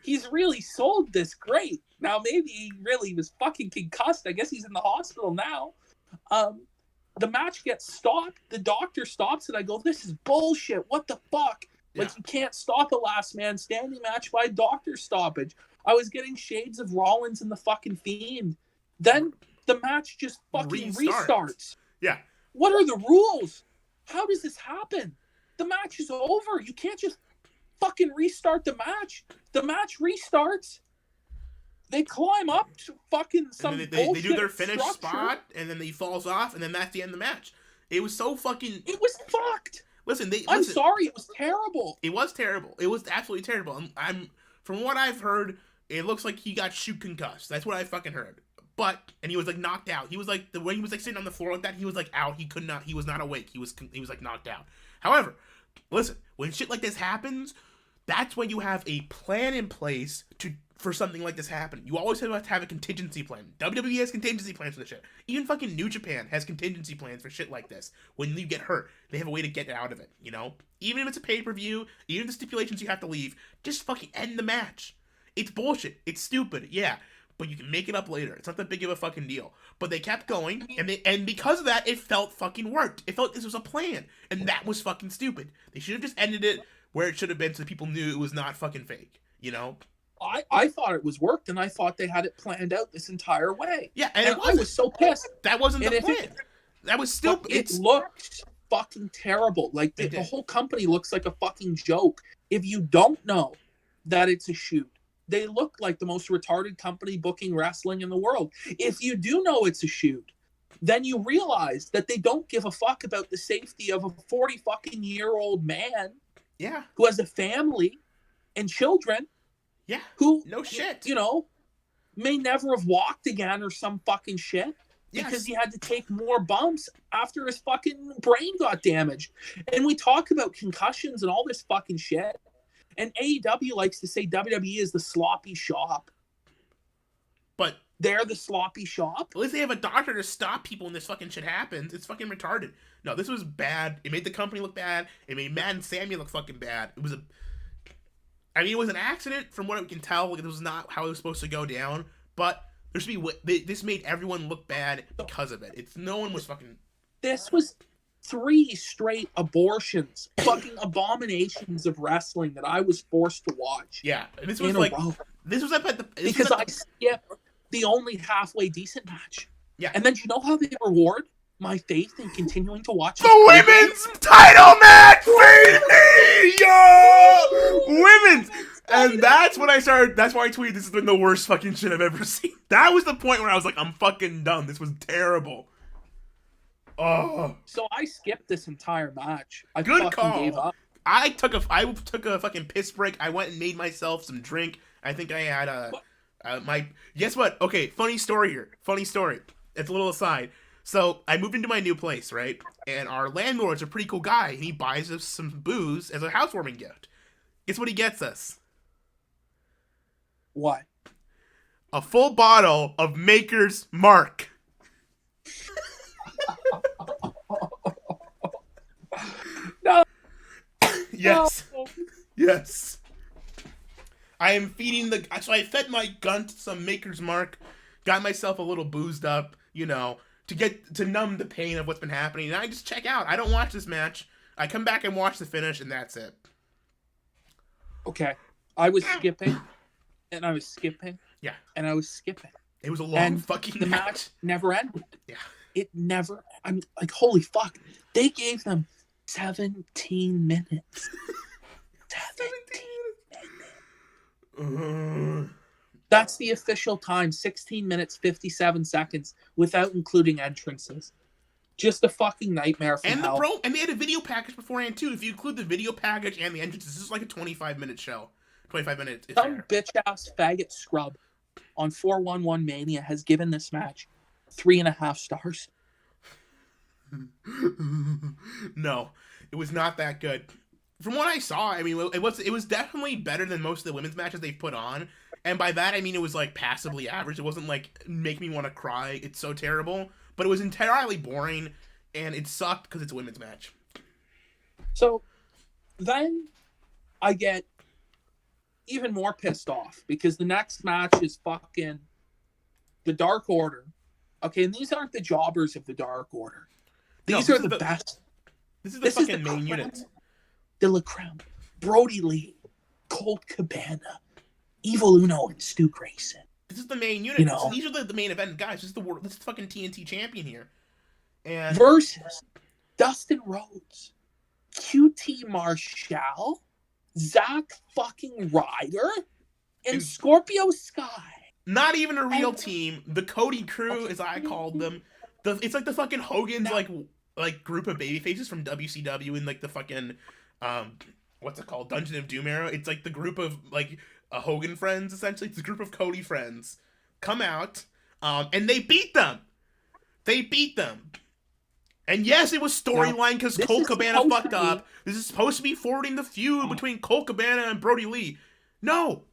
he's really sold this great. Now maybe he really was fucking concussed. I guess he's in the hospital now. The match gets stopped. The doctor stops it. I go, this is bullshit. What the fuck? Like, you can't stop a last man standing match by doctor stoppage. I was getting shades of Rollins and the fucking Fiend. Then the match just fucking restarts. Yeah. What are the rules? How does this happen? The match is over. You can't just fucking restart the match. The match restarts. They climb up to fucking some they bullshit do their finish structure. spot, and then he falls off, and then that's the end of the match. It was so fucking... It was fucked. Listen, I'm sorry, it was terrible. It was terrible. It was absolutely terrible. I'm from what I've heard, it looks like he got shoot concussed. That's what I fucking heard. And he was like knocked out. He was like when he was like sitting on the floor like that, he was like out. He was not awake. He was like knocked out. However, listen, when shit like this happens, that's when you have a plan in place for something like this happen. You always have to have a contingency plan. WWE has contingency plans for this shit. Even fucking New Japan has contingency plans for shit like this. When you get hurt, they have a way to get out of it, you know? Even if it's a pay-per-view, even the stipulations you have to leave, just fucking end the match. It's bullshit. It's stupid, yeah. But you can make it up later. It's not that big of a fucking deal. But they kept going, and because of that, it felt fucking worked. It felt this was a plan. And that was fucking stupid. They should have just ended it where it should have been so people knew it was not fucking fake, you know? I thought it was worked, and I thought they had it planned out this entire way. Yeah, and I was so pissed. That wasn't the plan. That was still... It looked fucking terrible. Like, the whole company looks like a fucking joke. If you don't know that it's a shoot, they look like the most retarded company booking wrestling in the world. If you do know it's a shoot, then you realize that they don't give a fuck about the safety of a 40 fucking year old man. Yeah. Who has a family and children. Yeah. Who, no shit. You know, may never have walked again or some fucking shit. because he had to take more bumps after his fucking brain got damaged. And we talk about concussions and all this fucking shit. And AEW likes to say WWE is the sloppy shop. But they're the sloppy shop? At least they have a doctor to stop people when this fucking shit happens. It's fucking retarded. No, this was bad. It made the company look bad. It made Matt and Sammy look fucking bad. It was an accident from what we can tell. It was not how it was supposed to go down. But this made everyone look bad because of it. No one was fucking... This was 3 straight abortions. Fucking abominations of wrestling that I was forced to watch. Yeah. And this was like... This was up at the... Because I skipped the only halfway decent match. Yeah. And then you know how they reward my faith in continuing to watch the women's title match, baby! Yo! Women's! And that's when I started, that's why I tweeted, this has been the worst fucking shit I've ever seen. That was the point where I was like, I'm fucking done. This was terrible. Oh. So I skipped this entire match. I Good fucking call. gave up. I took a fucking piss break. I went and made myself some drink. I think I had guess what? Okay, funny story here. Funny story. It's a little aside. So I moved into my new place, right? And our landlord's a pretty cool guy. And he buys us some booze as a housewarming gift. Guess what he gets us? What? A full bottle of Maker's Mark. No. Yes. No. Yes. I am feeding so I fed my gunt some Maker's Mark, got myself a little boozed up, to numb the pain of what's been happening, and I just check out. I don't watch this match. I come back and watch the finish, and that's it. Okay. I was skipping, and I was skipping. Yeah. And I was skipping. It was a long fucking the match never ended. Yeah. It never... I'm like, holy fuck. They gave them 17 minutes. 17 minutes. That's the official time. 16 minutes, 57 seconds, without including entrances. Just a fucking nightmare from hell. And they had a video package beforehand, too. If you include the video package and the entrances, this is like a 25-minute show. 25 minutes. Some bitch-ass faggot scrub on 411 Mania has given this match 3.5 stars. No, it was not that good. From what I saw, I mean, it was definitely better than most of the women's matches they've put on. And by that, I mean it was like passably average. It wasn't like make me want to cry. It's so terrible. But it was entirely boring, and it sucked because it's a women's match. So then I get even more pissed off because the next match is fucking the Dark Order. Okay, and these aren't the jobbers of the Dark Order. These are the best. This is the fucking main unit. De La Creme, Brody Lee, Colt Cabana, Evil Uno, and Stu Grayson. This is the main unit. These are the main event guys. This is the fucking TNT champion here. And versus Dustin Rhodes, QT Marshall, Zack fucking Ryder, and Scorpio Sky. Not even a real team. The Cody Crew, as I called them. It's like the fucking Hogan's like group of babyfaces from WCW and like the fucking what's it called? Dungeon of Doom era. It's like the group of like Hogan friends, essentially. It's a group of Cody friends come out, and they beat them. And yes, it was storyline because Colt Cabana fucked up. This is supposed to be forwarding the feud between Colt Cabana and Brody Lee. No,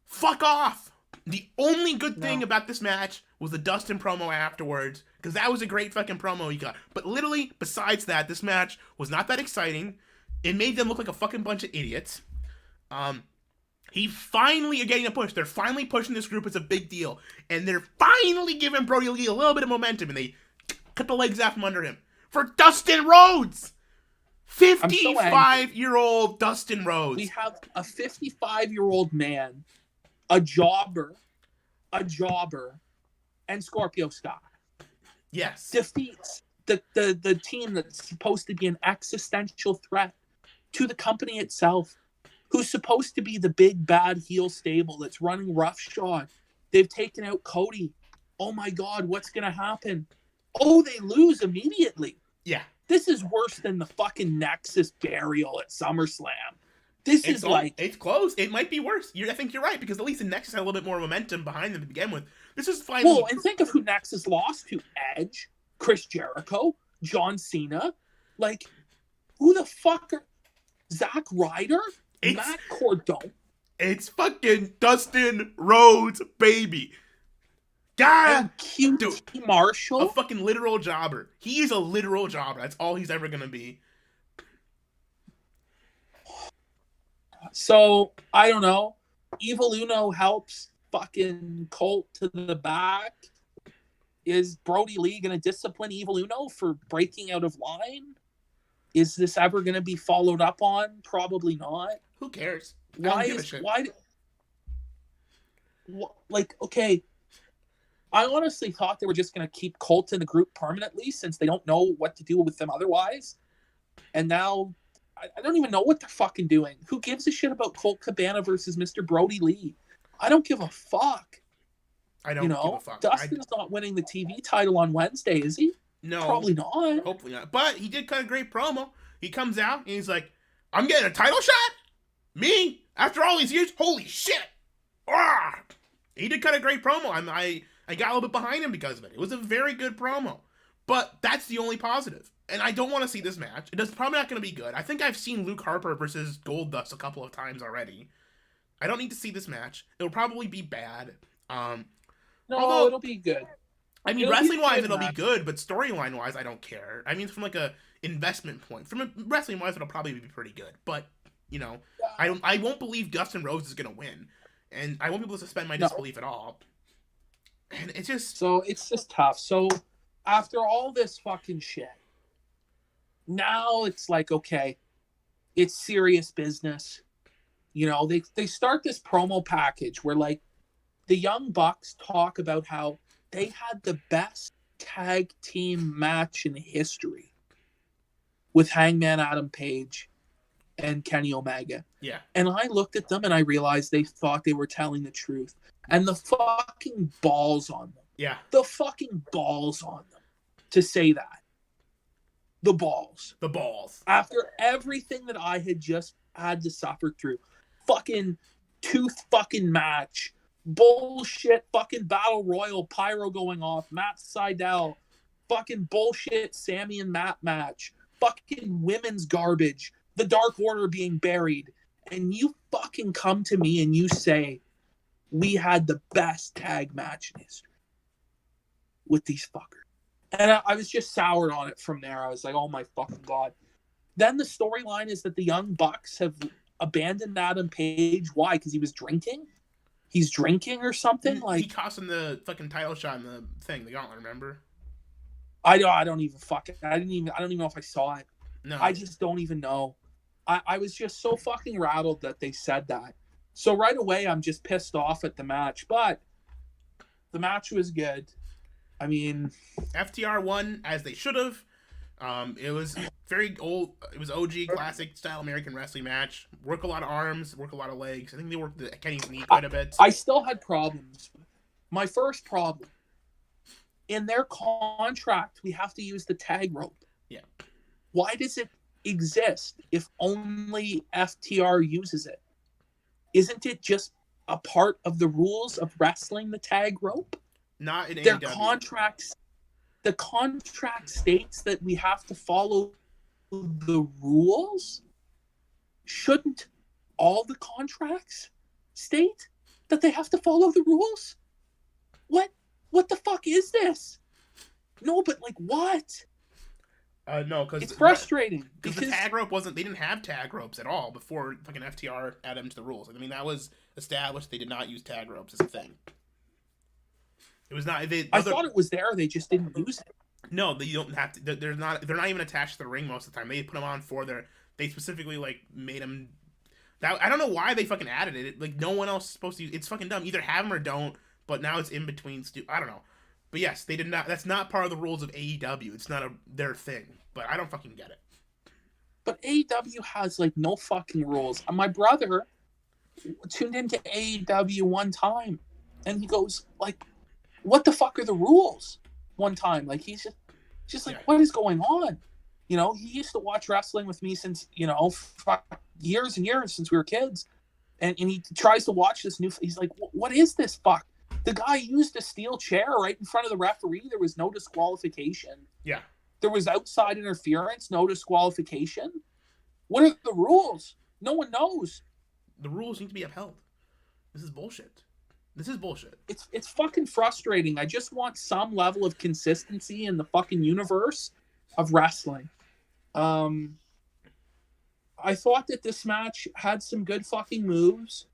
fuck off. The only good thing about this match was the Dustin promo afterwards, because that was a great fucking promo he got. But literally, besides that, this match was not that exciting. It made them look like a fucking bunch of idiots. He finally are getting a push. They're finally pushing this group. It's a big deal. And they're finally giving Brody Lee a little bit of momentum, and they cut the legs out from under him. For Dustin Rhodes! 55-year-old Dustin Rhodes. We have a 55-year-old man, a jobber, and Scorpio Sky. Yes. Defeats the team that's supposed to be an existential threat to the company itself, who's supposed to be the big bad heel stable that's running roughshod. They've taken out Cody. Oh my God, what's going to happen? Oh, they lose immediately. Yeah. This is worse than the fucking Nexus burial at SummerSlam. It's close. It might be worse. I think you're right, because at least the Nexus had a little bit more momentum behind them to begin with. This is finally. Well, and think of who next is lost to: Edge, Chris Jericho, John Cena. Like, who the fuck are Zack Ryder, Matt Cardona? It's fucking Dustin Rhodes, baby. God, QT Marshall, a fucking literal jobber. He is a literal jobber. That's all he's ever gonna be. So I don't know. Evil Uno helps fucking Colt to the back. Is Brody Lee gonna discipline Evil Uno for breaking out of line? Is this ever gonna be followed up on? Probably not. Who cares? Like, okay, I honestly thought they were just going to keep Colt in the group permanently since they don't know what to do with them otherwise. And now I don't even know what they're fucking doing. Who gives a shit about Colt Cabana versus Mr. Brody Lee? I don't give a fuck. I don't give a fuck. Dustin's not winning the TV title on Wednesday, is he? No. Probably not. Hopefully not. But he did cut a great promo. He comes out and he's like, I'm getting a title shot? Me? After all these years? Holy shit! Ah! He did cut a great promo. I got a little bit behind him because of it. It was a very good promo. But that's the only positive. And I don't want to see this match. It's probably not going to be good. I think I've seen Luke Harper versus Goldust a couple of times already. I don't need to see this match. It'll probably be bad. Although it'll be good. I mean, wrestling-wise, it'll be good, but storyline-wise, I don't care. I mean, from like a investment point. From a wrestling-wise, it'll probably be pretty good. But, you know, I won't believe Dustin Rhodes is going to win. And I won't be able to suspend my disbelief at all. And it's just... So, it's just tough. So, after all this fucking shit, now it's like, okay, it's serious business. You know, they start this promo package where, like, the Young Bucks talk about how they had the best tag team match in history with Hangman Adam Page and Kenny Omega. Yeah. And I looked at them and I realized they thought they were telling the truth. And the fucking balls on them. Yeah. The fucking balls on them to say that. The balls. The balls. After everything that I had just had to suffer through. Fucking tooth fucking match. Bullshit fucking battle royal, pyro going off, Matt Sydal, fucking bullshit Sammy and Matt match, fucking women's garbage, the Dark Order being buried, and you fucking come to me and you say we had the best tag match in history with these fuckers. And I was just soured on it from there. I was like, oh my fucking God. Then the storyline is that the Young Bucks have abandoned Adam Page. Why? Because he was drinking? He's drinking or something? Like, he cost him the fucking title shot in the thing, the gauntlet, remember? I don't even fucking I don't even know if I saw it. No. I just don't even know. I was just so fucking rattled that they said that. So right away I'm just pissed off at the match, but the match was good. I mean, FTR won as they should have. It was very old. It was OG classic style American wrestling match. Work a lot of arms, work a lot of legs. I think they worked Kenny's knee quite a bit. I still had problems. My first problem, in their contract, we have to use the tag rope. Yeah. Why does it exist if only FTR uses it? Isn't it just a part of the rules of wrestling, the tag rope? Not in their AEW. contracts. The contract states that we have to follow the rules. Shouldn't all the contracts state that they have to follow the rules? What the fuck is this? No, but like what? No, because it's frustrating because the tag rope wasn't. They didn't have tag ropes at all before fucking FTR added them to the rules. I mean, that was established. They did not use tag ropes as a thing. It was not. I thought it was there. They just didn't use it. No, you don't have to. They're not even attached to the ring most of the time. They put them on for their. They specifically like made them. That I don't know why they fucking added it. Like no one else is supposed to use. It's fucking dumb. Either have them or don't. But now it's in between. I don't know. But yes, they did not. That's not part of the rules of AEW. It's not their thing. But I don't fucking get it. But AEW has like no fucking rules. My brother tuned into AEW one time, and he goes like, "What the fuck are the rules?" One time, like he's just like, "What is going on?" You know, he used to watch wrestling with me since years and years since we were kids, and he tries to watch this new. He's like, "What is this fuck? The guy used a steel chair right in front of the referee. There was no disqualification. Yeah. There was outside interference, no disqualification. What are the rules? No one knows. The rules need to be upheld. This is bullshit. It's fucking frustrating. I just want some level of consistency in the fucking universe of wrestling. I thought that this match had some good fucking moves.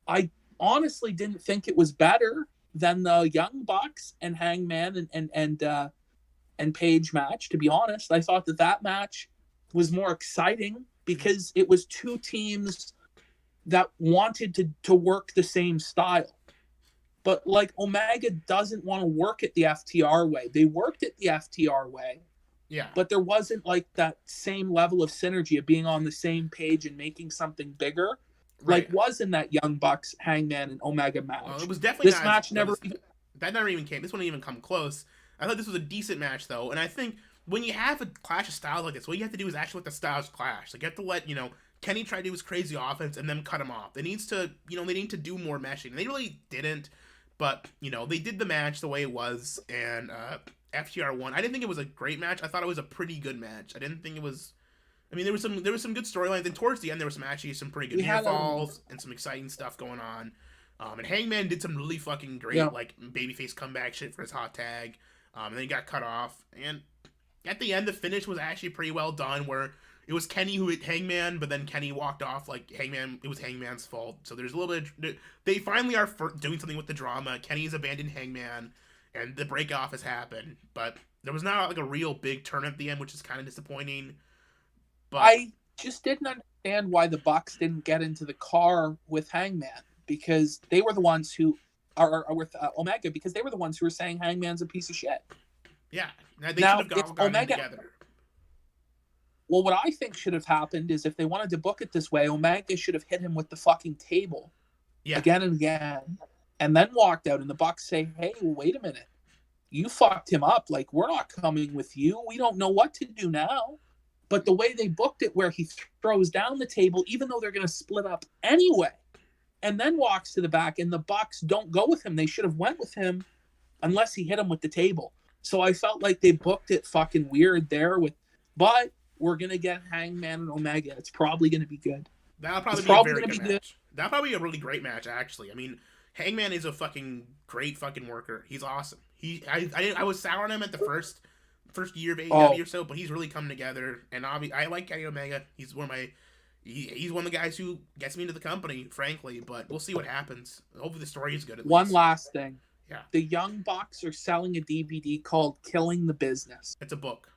I honestly didn't think it was better than the Young Bucks and Hangman and Page match, to be honest. I thought that match was more exciting because it was two teams that wanted to work the same style. But like Omega doesn't want to work it the FTR way. They worked it the FTR way. Yeah. But there wasn't like that same level of synergy of being on the same page and making something bigger. Right. Like was in that Young Bucks, Hangman, and Omega match. Well, it was definitely this match never even came. This one didn't even come close. I thought this was a decent match though, and I think when you have a clash of styles like this, what you have to do is actually let the styles clash. Like you have to let Kenny try to do his crazy offense and then cut him off. They need to do more meshing. And they really didn't, but they did the match the way it was, and FTR won. I didn't think it was a great match. I thought it was a pretty good match. I didn't think it was. I mean, there was some good storylines, and towards the end there was some pretty good near falls and some exciting stuff going on. And Hangman did some really fucking great like babyface comeback shit for his hot tag. And then he got cut off. And at the end, the finish was actually pretty well done, where it was Kenny who hit Hangman, but then Kenny walked off like it was Hangman's fault. So there's a little bit. They finally are doing something with the drama. Kenny's abandoned Hangman, and the break off has happened. But there was not like a real big turn at the end, which is kind of disappointing. But I just didn't understand why the Bucks didn't get into the car with Hangman, because they were the ones who are with Omega, because they were the ones who were saying Hangman's a piece of shit. Yeah, they should have gotten Omega together. Well, what I think should have happened is if they wanted to book it this way, Omega should have hit him with the fucking table again and again, and then walked out, and the Bucks say, hey, wait a minute. You fucked him up. Like, we're not coming with you. We don't know what to do now. But the way they booked it, where he throws down the table, even though they're going to split up anyway, and then walks to the back, and the Bucks don't go with him. They should have went with him unless he hit him with the table. So I felt like they booked it fucking weird there. But we're going to get Hangman and Omega. It's probably going to be good. That'll probably be a very good match. That'll probably be a really great match, actually. I mean, Hangman is a fucking great fucking worker. He's awesome. I was sour on him at the first year of AEW or so, but he's really come together. And I like Kenny Omega. He's one of the guys who gets me into the company, frankly. But we'll see what happens. Hopefully the story is good. One last thing. Yeah. The Young Bucks are selling a DVD called "Killing the Business." It's a book.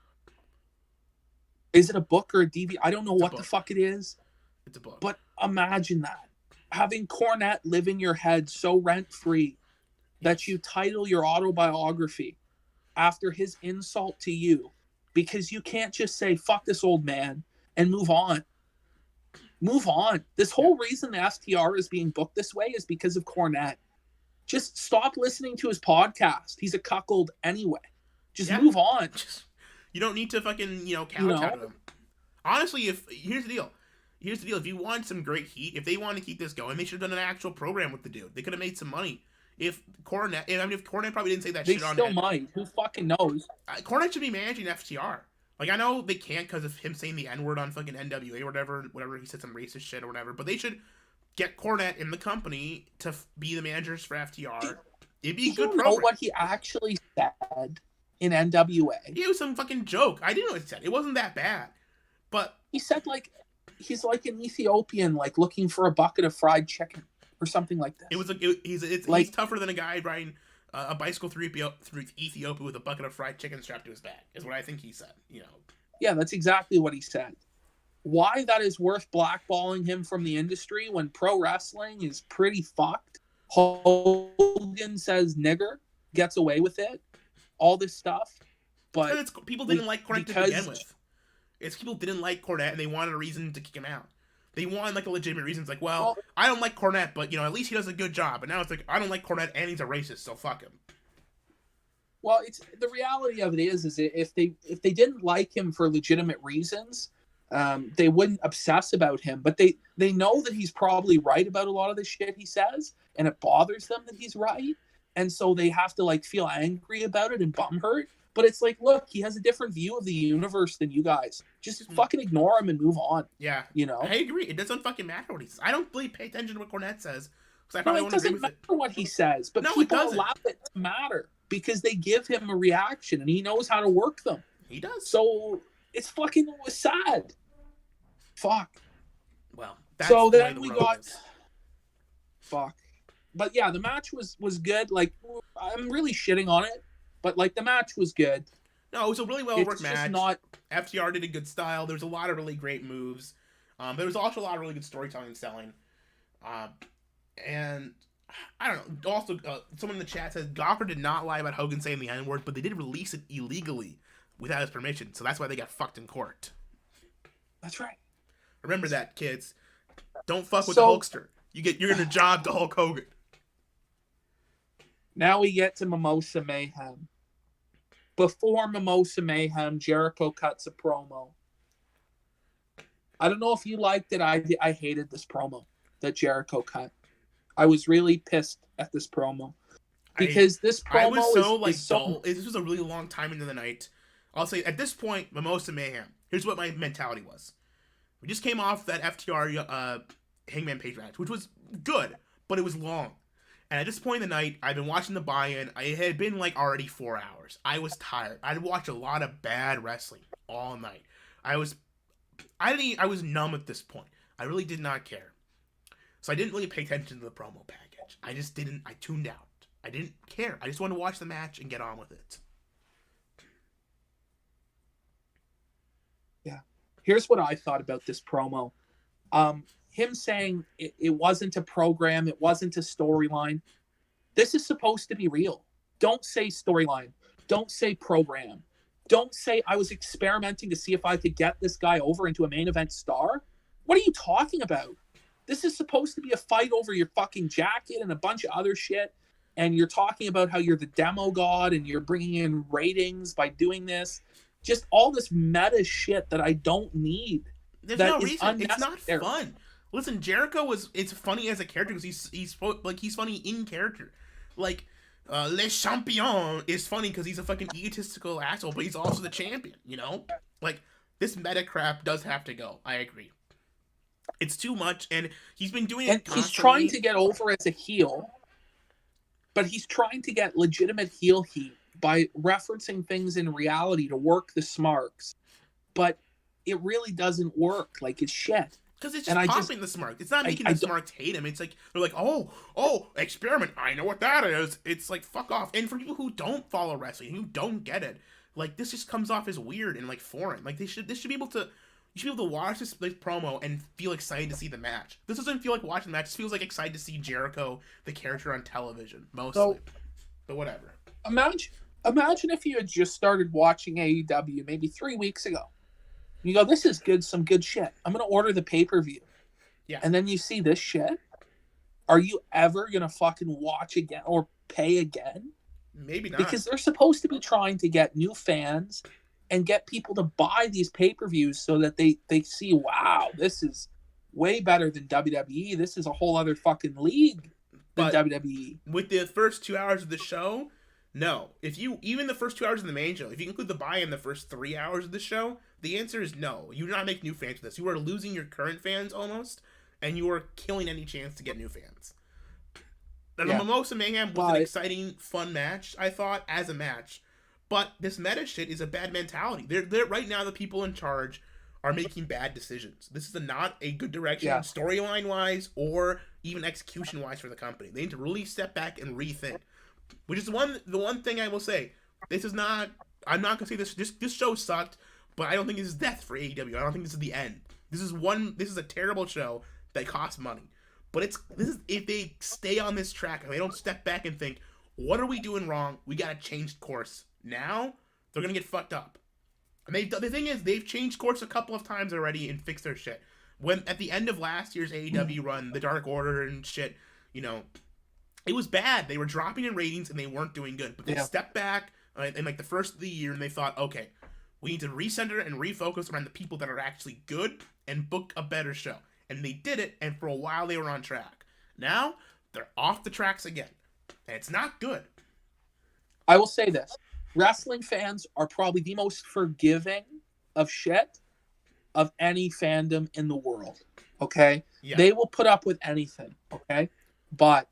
Is it a book or a DVD? I don't know what the fuck it is. It's a book. But imagine that. Having Cornette live in your head so rent-free that you title your autobiography after his insult to you, because you can't just say, fuck this old man, and move on. Move on. This whole reason the FTR is being booked this way is because of Cornette. Just stop listening to his podcast. He's a cuckold anyway. Just move on. You don't need to fucking, couch out of him. Honestly, here's the deal. If you want some great heat, if they want to keep this going, they should have done an actual program with the dude. They could have made some money. If Cornette probably didn't say that shit on it. They still might. Who fucking knows? Cornette should be managing FTR. Like, I know they can't because of him saying the N-word on fucking NWA or whatever. He said some racist shit or whatever. But they should get Cornette in the company to be the managers for FTR. It'd be a good program. Know what he actually said in NWA? It was some fucking joke. I didn't know what he said. It wasn't that bad. But he said, like, he's like an Ethiopian, like, looking for a bucket of fried chicken or something like that. He's tougher than a guy riding a bicycle through Ethiopia with a bucket of fried chicken strapped to his back, is what I think he said. Yeah, that's exactly what he said. Why that is worth blackballing him from the industry when pro wrestling is pretty fucked. Hogan says nigger, gets away with it, all this stuff. But people didn't like Cornette to begin with. People didn't like Cornette and they wanted a reason to kick him out. They wanted like a legitimate reason. It's like, well, I don't like Cornette, but at least he does a good job. And now it's like, I don't like Cornette and he's a racist, so fuck him. Well, it's the reality of it is if they didn't like him for legitimate reasons, They wouldn't obsess about him, but they know that he's probably right about a lot of the shit he says, and it bothers them that he's right, and so they have to like feel angry about it and bum hurt. But it's like, look, he has a different view of the universe than you guys. Just fucking ignore him and move on. Yeah, you know. I agree. It doesn't fucking matter what he says. I don't really pay attention to what Cornette says because I No, probably it won't agree doesn't with matter it. what he says, but No, it people doesn't. allow it to matter because they give him a reaction and he knows how to work them. He does. So it's fucking sad. Fuck. Well, that's so the way then the we world got is. fuck. But yeah, the match was good. Like, I'm really shitting on it, but like the match was good. No, it was a really well worked match. Not... FTR did a good style. There was a lot of really great moves. There was also a lot of really good storytelling and selling. And I don't know. Also, someone in the chat says Gawker did not lie about Hogan saying the N-word, but they did release it illegally without his permission, so that's why they got fucked in court. That's right. Remember that, kids. Don't fuck with the Hulkster. You're gonna job to Hulk Hogan. Now we get to Mimosa Mayhem. Before Mimosa Mayhem, Jericho cuts a promo. I don't know if you liked it. I hated this promo that Jericho cut. I was really pissed at this promo because this promo is dull. This was a really long time into the night. I'll say at this point, Mimosa Mayhem. Here's what my mentality was. We just came off that FTR Hangman Page match, which was good, but it was long. And at this point in the night, I've been watching the buy-in. It had been like already 4 hours. I was tired. I'd watched a lot of bad wrestling all night. I was numb at this point. I really did not care. So I didn't really pay attention to the promo package. I tuned out. I didn't care. I just wanted to watch the match and get on with it. Yeah. Here's what I thought about this promo. Him saying it wasn't a program, it wasn't a storyline. This is supposed to be real. Don't say storyline. Don't say program. Don't say I was experimenting to see if I could get this guy over into a main event star. What are you talking about? This is supposed to be a fight over your fucking jacket and a bunch of other shit. And you're talking about how you're the demo god and you're bringing in ratings by doing this. Just all this meta shit that I don't need. There's no reason. It's not fun. Listen, Jericho it's funny as a character because he's funny in character. Like, Le Champion is funny because he's a fucking egotistical asshole, but he's also the champion, you know? Like, this meta crap does have to go. I agree. It's too much, and he's been doing it constantly. He's trying to get over as a heel, but he's trying to get legitimate heel heat by referencing things in reality to work the smarks. But it really doesn't work. Like, it's shit. Because it's just popping the smarks. It's not making the smarks hate him. It's like, they're like, oh, experiment. I know what that is. It's like, fuck off. And for people who don't follow wrestling, who don't get it, like, this just comes off as weird and, like, foreign. Like, you should be able to watch this promo and feel excited to see the match. This doesn't feel like watching the match. It feels like excited to see Jericho, the character, on television, mostly. But whatever. Imagine if you had just started watching AEW maybe 3 weeks ago. You go, this is good, some good shit. I'm going to order the pay-per-view. Yeah. And then you see this shit. Are you ever going to fucking watch again or pay again? Maybe not. Because they're supposed to be trying to get new fans and get people to buy these pay-per-views so that they see, wow, this is way better than WWE. This is a whole other fucking league than WWE. With the first 2 hours of the show, no. Even the first 2 hours of the main show, if you include the buy-in the first 3 hours of the show, the answer is no. You do not make new fans with this. You are losing your current fans almost, and you are killing any chance to get new fans. The Mimosa Mayhem was an exciting, fun match, I thought, as a match. But this meta shit is a bad mentality. They're right now, the people in charge are making bad decisions. This is not a good direction, storyline-wise or even execution-wise for the company. They need to really step back and rethink. Which is the one thing I will say. This is not... I'm not going to say this show sucked, but I don't think this is death for AEW. I don't think this is the end. This is a terrible show that costs money. But if they stay on this track and they don't step back and think, what are we doing wrong? We got to change course. Now, they're going to get fucked up. And the thing is, they've changed course a couple of times already and fixed their shit. When at the end of last year's AEW run, the Dark Order and shit, you know, it was bad. They were dropping in ratings and they weren't doing good. But they stepped back in like the first of the year and they thought, okay, We need to recenter and refocus around the people that are actually good and book a better show. And they did it, and for a while they were on track. Now, they're off the tracks again. And it's not good. I will say this. Wrestling fans are probably the most forgiving of shit of any fandom in the world. Okay? Yeah. They will put up with anything. Okay? But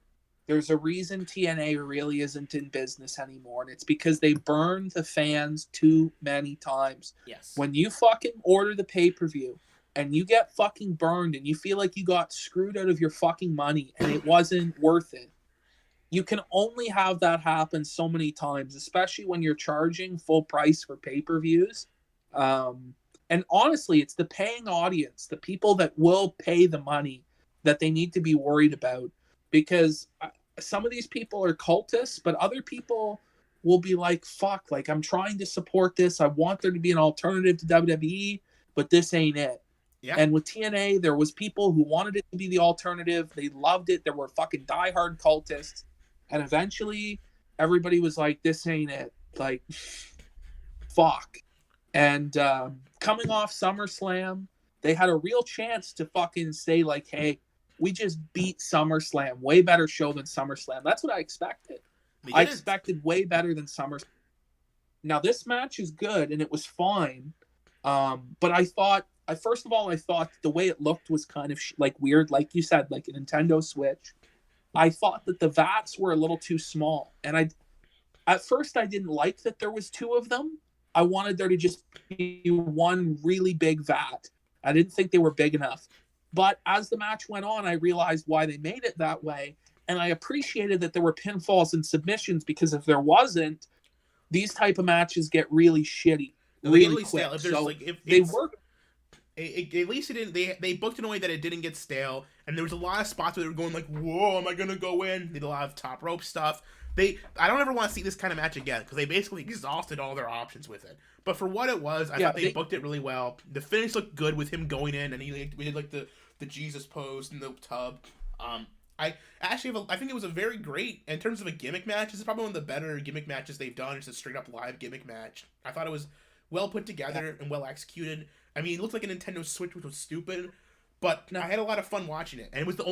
there's a reason TNA really isn't in business anymore, and it's because they burned the fans too many times. Yes. When you fucking order the pay-per-view and you get fucking burned and you feel like you got screwed out of your fucking money and it wasn't worth it, you can only have that happen so many times, especially when you're charging full price for pay-per-views. And honestly, it's the paying audience, the people that will pay the money, that they need to be worried about. Because some of these people are cultists, but other people will be like, fuck, like, I'm trying to support this. I want there to be an alternative to WWE, but this ain't it. Yeah. And with TNA, there was people who wanted it to be the alternative. They loved it. There were fucking diehard cultists. And eventually, everybody was like, this ain't it. Like, fuck. And coming off SummerSlam, they had a real chance to fucking say, like, hey, we just beat SummerSlam. Way better show than SummerSlam. That's what I expected. I expected way better than SummerSlam. Now, this match is good, and it was fine. But I thought, first of all, I thought the way it looked was kind of like weird. Like you said, like a Nintendo Switch. I thought that the VATs were a little too small. And at first, I didn't like that there was two of them. I wanted there to just be one really big VAT. I didn't think they were big enough. But as the match went on, I realized why they made it that way. And I appreciated that there were pinfalls and submissions, because if there wasn't, these type of matches get really shitty really quick. If so like, if they work. At least it didn't. They booked in a way that it didn't get stale, and there was a lot of spots where they were going like, "Whoa, am I gonna go in?" They did a lot of top rope stuff. I don't ever want to see this kind of match again, because they basically exhausted all their options with it. But for what it was, I thought they booked it really well. The finish looked good with him going in, and we did like the Jesus pose in the tub. I think it was a very great, in terms of a gimmick match, this is probably one of the better gimmick matches they've done. It's a straight up live gimmick match. I thought it was well put together and well executed. I mean, it looked like a Nintendo Switch, which was stupid, but I had a lot of fun watching it. And it was the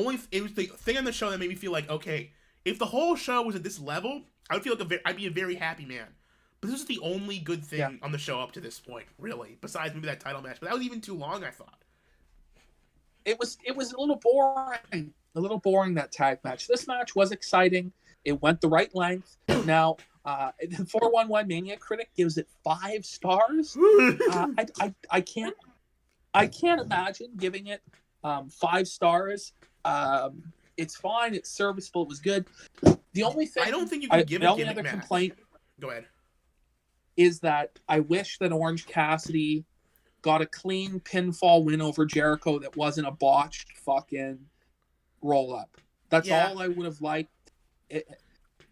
thing on the show that made me feel like, okay, if the whole show was at this level, I would feel like I'd be a very happy man. But this is the only good thing on the show up to this point, really, besides maybe that title match. But that was even too long, I thought. It was a little boring, that tag match. This match was exciting. It went the right length. Now, the 411 Mania Critic gives it 5 stars. I can't imagine giving it 5 stars. It's fine. It's serviceable. It was good. The only thing I don't think you can give a gimmick match. Complaint. Go ahead. Is that I wish that Orange Cassidy got a clean pinfall win over Jericho that wasn't a botched fucking roll up. That's all I would have liked.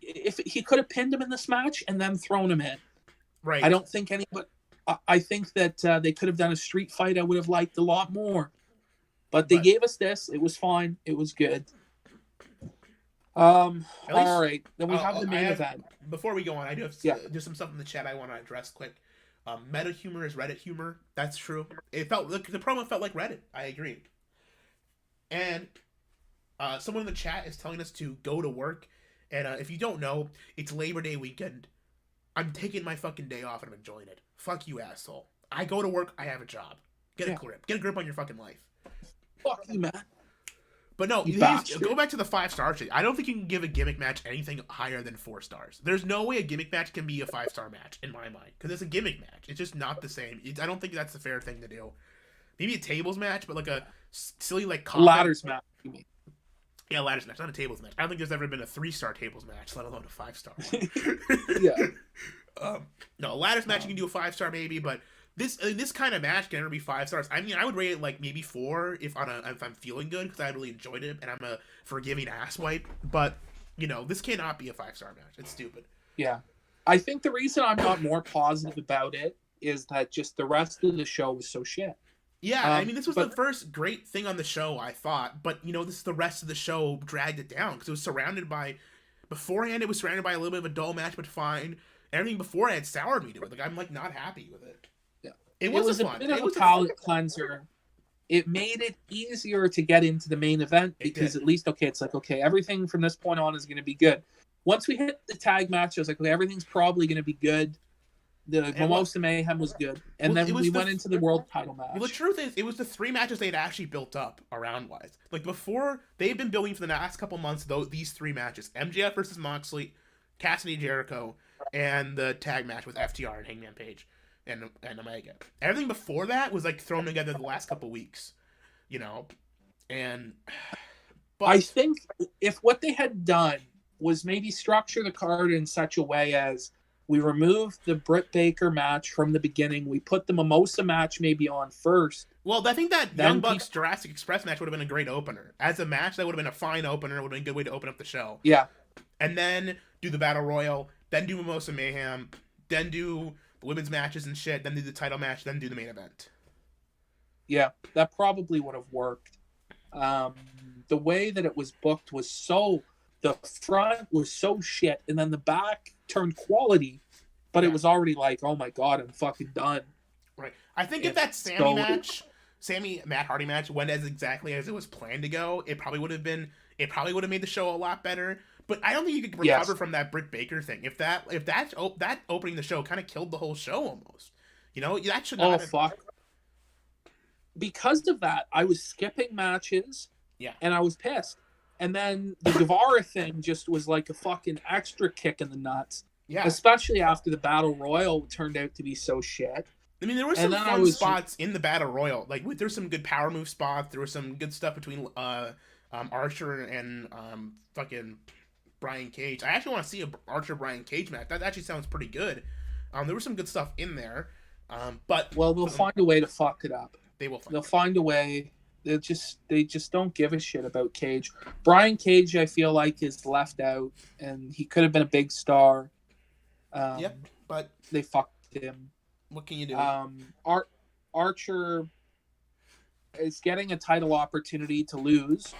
If he could have pinned him in this match and then thrown him in. Right. I don't think anybody. I think that they could have done a street fight. I would have liked a lot more. But they gave us this. It was fine. It was good. All right. Then we have the main event. Before we go on, I do have just some stuff in the chat I want to address quick. Meta humor is Reddit humor. That's true. The promo felt like Reddit. I agree. And someone in the chat is telling us to go to work. And if you don't know, it's Labor Day weekend. I'm taking my fucking day off and I'm enjoying it. Fuck you, asshole. I go to work. I have a job. Get a grip. Get a grip on your fucking life. Fuck you, man. But no, go back to the 5-star shit. I don't think you can give a gimmick match anything higher than 4 stars. There's no way a gimmick match can be a 5-star match, in my mind. Because it's a gimmick match. It's just not the same. I don't think that's the fair thing to do. Maybe a tables match, but like a silly like ladders match, you mean? Yeah, ladders match, not a tables match. I don't think there's ever been a 3-star tables match, let alone a 5-star one. Yeah. No, a ladders match you can do a 5-star maybe, but this kind of match can never be 5 stars. I mean, I would rate it like maybe 4 if I'm feeling good, because I really enjoyed it and I'm a forgiving asswipe. But this cannot be a 5-star match. It's stupid. Yeah, I think the reason I'm not more positive about it is that just the rest of the show was so shit. Yeah, I mean, this was the first great thing on the show, I thought. But this is the rest of the show dragged it down, because it was surrounded by beforehand. It was surrounded by a little bit of a dull match, but fine. Everything before it had soured me to it. Like I'm like not happy with it. It was a fun. bit of It a was palate cleanser. It made it easier to get into the main event because at least, okay, it's like, okay, everything from this point on is going to be good. Once we hit the tag match, I was like, okay, everything's probably going to be good. The Mimosa Mayhem was good. And then we went into the world title match. Well, the truth is, it was the 3 matches they'd actually built up around-wise. Like, before, they've been building for the last couple months, though, these 3 matches. MJF versus Moxley, Cassidy Jericho, and the tag match with FTR and Hangman Page and Omega. Everything before that was, like, thrown together the last couple weeks. You know? And... But I think if what they had done was maybe structure the card in such a way as we removed the Britt Baker match from the beginning, we put the Mimosa match maybe on first. Well, I think that Young Bucks Jurassic Express match would have been a great opener. As a match, that would have been a fine opener. It would have been a good way to open up the show. Yeah. And then do the Battle Royal, then do Mimosa Mayhem, then do the women's matches and shit, then do the title match, then do the main event. Yeah, that probably would have worked. The way that it was booked was so... The front was so shit, and then the back turned quality, but it was already like, oh my god, I'm fucking done. Right. I think if that Sammy Matt Hardy match went as exactly as it was planned to go, it probably would have made the show a lot better. But I don't think you could recover from that Britt Baker thing. If that opening the show kind of killed the whole show almost. You know, that should not. Oh fuck. Because of that, I was skipping matches. Yeah. And I was pissed. And then the Guevara thing just was like a fucking extra kick in the nuts. Yeah. Especially after the Battle Royal turned out to be so shit. I mean, there were some fun spots in the Battle Royal. Like, there were some good power move spots. There was some good stuff between Archer and fucking Brian Cage. I actually want to see a Archer-Brian Cage match. That actually sounds pretty good. There was some good stuff in there. But well, they'll find a way to fuck it up. They will. They'll find a way. They just don't give a shit about Cage. Brian Cage, I feel like, is left out, and he could have been a big star. Yep, but they fucked him. What can you do? Archer is getting a title opportunity to lose.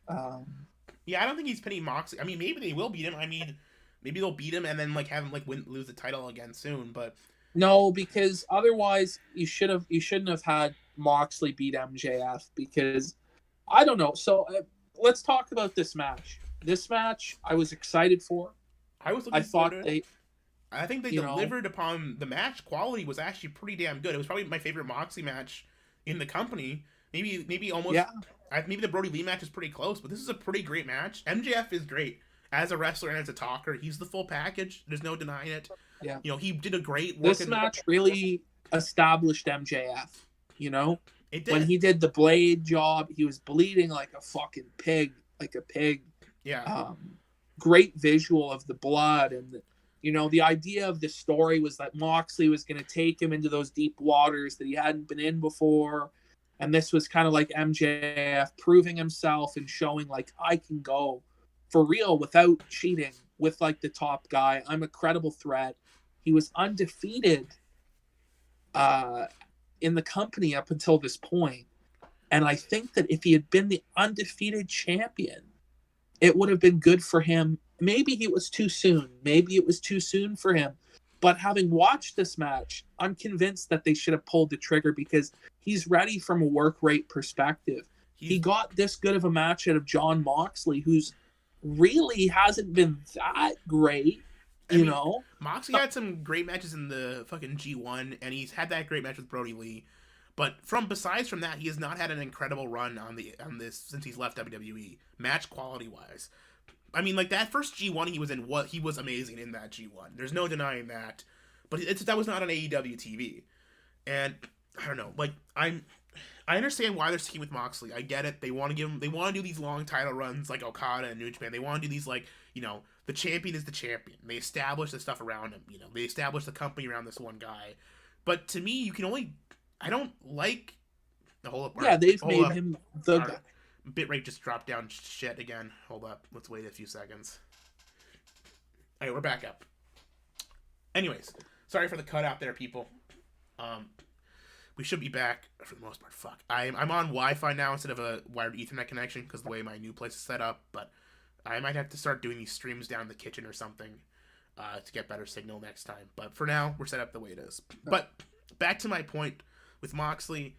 Yeah, I don't think he's pinning Moxley. I mean, maybe they will beat him. I mean, maybe they'll beat him and then have him lose the title again soon. But no, because otherwise you shouldn't have had Moxley beat MJF, because I don't know. So let's talk about this match. This match I was excited for. I think they delivered upon the match. Quality was actually pretty damn good. It was probably my favorite Moxley match in the company. Maybe almost. Yeah. Maybe the Brody Lee match is pretty close, but this is a pretty great match. MJF is great as a wrestler and as a talker. He's the full package. There's no denying it. Yeah. You know, he did a great work. This match really established MJF. You know, it did. When he did the blade job, he was bleeding like a fucking pig, Yeah. Great visual of the blood, and the idea of the story was that Moxley was going to take him into those deep waters that he hadn't been in before, and this was kind of like MJF proving himself and showing like, I can go for real without cheating with like the top guy. I'm a credible threat. He was undefeated in the company up until this point. And I think that if he had been the undefeated champion, it would have been good for him. Maybe it was too soon. Maybe it was too soon for him. But having watched this match, I'm convinced that they should have pulled the trigger, because he's ready from a work rate perspective. He got this good of a match out of Jon Moxley, who's really hasn't been that great. Moxley had some great matches in the fucking G1, and he's had that great match with Brody Lee. But besides from that, he has not had an incredible run on this since he's left WWE, match quality wise. I mean, like, that first G1 he was in, he was amazing in that G1. There's no denying that. But that was not on AEW TV. And I don't know, like, I understand why they're sticking with Moxley. I get it. They want to do these long title runs like Okada and New Japan. They want to do these, like, the champion is the champion. They establish the stuff around him. They establish the company around this one guy. But to me, I don't like the whole. Yeah, they've made him the guy. Bitrate just dropped down shit again. Hold up. Let's wait a few seconds. Alright, we're back up. Anyways, sorry for the cutout there, people. We should be back for the most part. Fuck. I'm on Wi-Fi now instead of a wired Ethernet connection because the way my new place is set up. But I might have to start doing these streams down in the kitchen or something to get better signal next time. But for now, we're set up the way it is. But back to my point with Moxley,